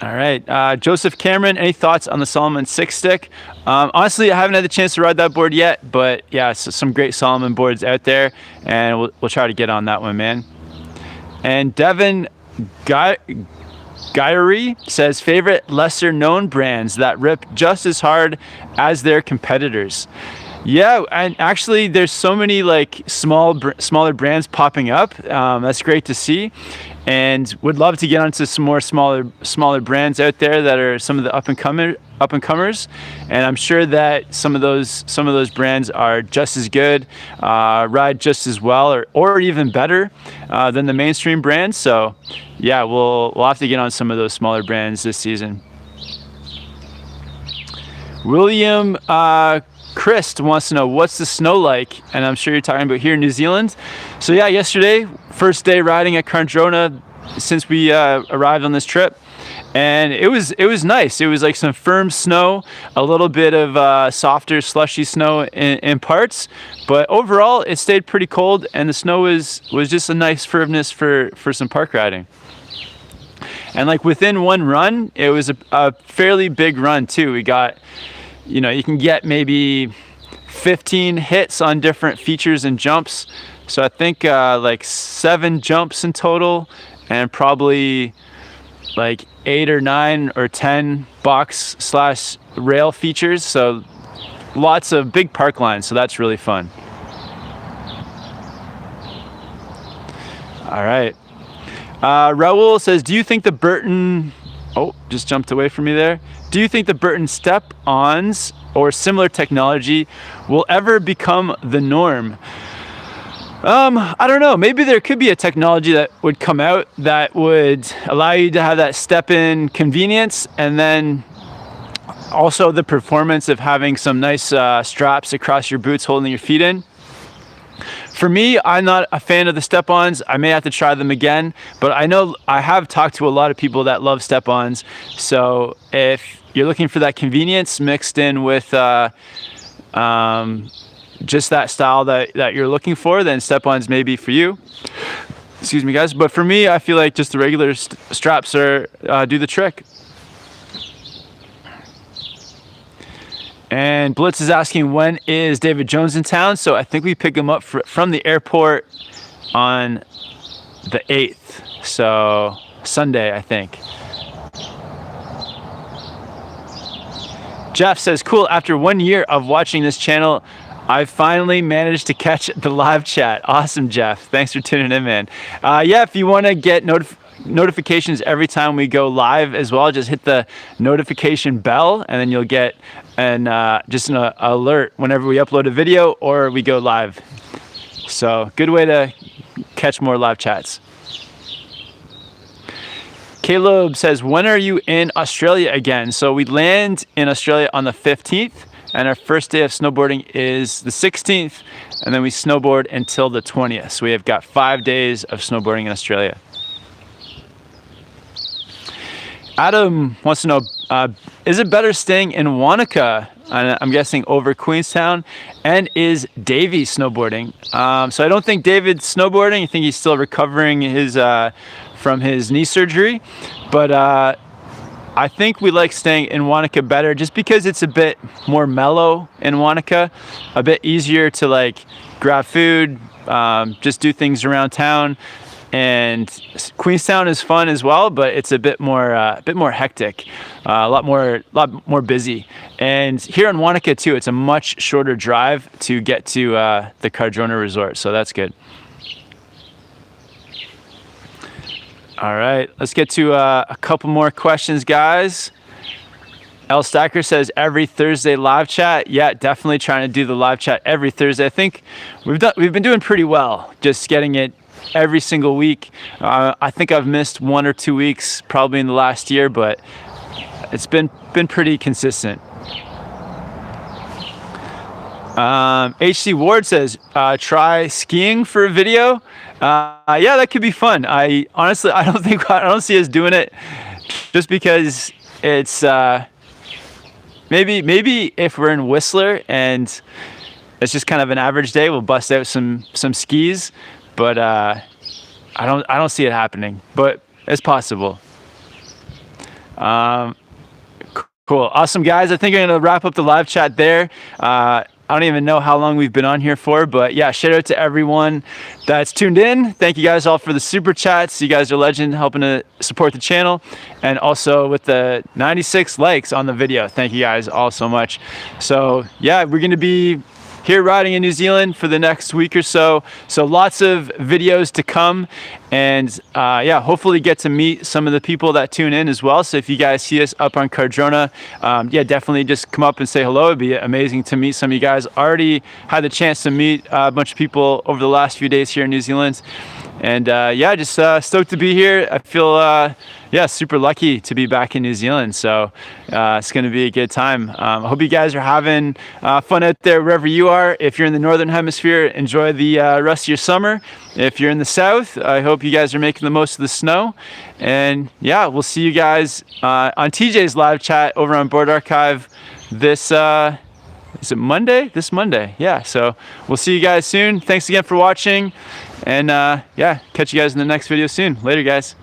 All right, Joseph Cameron, any thoughts on the Solomon 6-stick? Honestly, I haven't had the chance to ride that board yet, but yeah, some great Solomon boards out there, and we'll try to get on that one, man. And Devin Guyry says, favorite lesser known brands that rip just as hard as their competitors. Yeah, and actually there's so many like smaller brands popping up. That's great to see, and would love to get onto some more smaller brands out there that are some of the up and comers, and I'm sure that some of those brands are just as good, ride just as well, or even better than the mainstream brands. So yeah, we'll have to get on some of those smaller brands this season. William Christ wants to know, what's the snow like? And I'm sure you're talking about here in New Zealand. So yeah, yesterday, first day riding at Cardrona since we arrived on this trip, and it was nice. It was like some firm snow, a little bit of softer slushy snow in parts, but overall it stayed pretty cold, and the snow was just a nice firmness for some park riding. And like within one run, it was a fairly big run too. We got, you know, you can get maybe 15 hits on different features and jumps. So I think like 7 jumps in total, and probably like 8 or 9 or 10 box/rail features. So lots of big park lines. So that's really fun. All right. Raul says, do you think the Burton, oh, just jumped away from me there. Do you think the Burton step-ons or similar technology will ever become the norm? I don't know. Maybe there could be a technology that would come out that would allow you to have that step-in convenience, and then also the performance of having some nice straps across your boots holding your feet in. For me, I'm not a fan of the step-ons. I may have to try them again, but I know I have talked to a lot of people that love step-ons. So if you're looking for that convenience mixed in with just that style that you're looking for, then step-ons may be for you. Excuse me, guys. But for me, I feel like just the regular straps do the trick. And Blitz is asking, when is David Jones in town? So I think we pick him up from the airport on the 8th. So Sunday, I think. Jeff says, cool, after 1 year of watching this channel, I finally managed to catch the live chat. Awesome, Jeff. Thanks for tuning in, man. Yeah, if you want to get notifications every time we go live as well, just hit the notification bell, and then you'll get just an alert whenever we upload a video or we go live. So good way to catch more live chats. Caleb says, when are you in Australia again? So we land in Australia on the 15th, and our first day of snowboarding is the 16th, and then we snowboard until the 20th. So we have got 5 days of snowboarding in Australia. Adam wants to know, is it better staying in Wanaka, I'm guessing, over Queenstown? And is Davey snowboarding? So I don't think David's snowboarding. I think he's still recovering from his knee surgery. But I think we like staying in Wanaka better just because it's a bit more mellow in Wanaka, a bit easier to like grab food, just do things around town. And Queenstown is fun as well, but it's a bit more hectic, a lot more busy. And here in Wanaka too, it's a much shorter drive to get to the Cardrona resort, so that's good. All right, let's get to a couple more questions, guys. L Stacker says, every Thursday live chat. Yeah, definitely trying to do the live chat every Thursday. I think we've been doing pretty well, just getting it every single week. I think I've missed 1 or 2 weeks probably in the last year, but it's been pretty consistent. HC Ward says, try skiing for a video. Yeah, that could be fun. I honestly, I don't see us doing it just because it's maybe if we're in Whistler and it's just kind of an average day, we'll bust out some skis. But I don't see it happening, but it's possible. Cool, awesome, guys. I think I'm gonna wrap up the live chat there. I don't even know how long we've been on here for, but yeah, shout out to everyone that's tuned in. Thank you guys all for the super chats. You guys are legend, helping to support the channel, and also with the 96 likes on the video. Thank you guys all so much. So yeah, we're gonna be here riding in New Zealand for the next week or so. So lots of videos to come, and yeah, hopefully get to meet some of the people that tune in as well. So if you guys see us up on Cardrona, yeah, definitely just come up and say hello. It'd be amazing to meet some of you guys. Already had the chance to meet a bunch of people over the last few days here in New Zealand. And yeah, just stoked to be here. I feel yeah, super lucky to be back in New Zealand. So it's going to be a good time. I hope you guys are having fun out there wherever you are. If you're in the Northern Hemisphere, enjoy the rest of your summer. If you're in the South, I hope you guys are making the most of the snow. And yeah, we'll see you guys on TJ's live chat over on Board Archive this is it Monday? This Monday. Yeah, so we'll see you guys soon. Thanks again for watching. And yeah, catch you guys in the next video soon. Later, guys.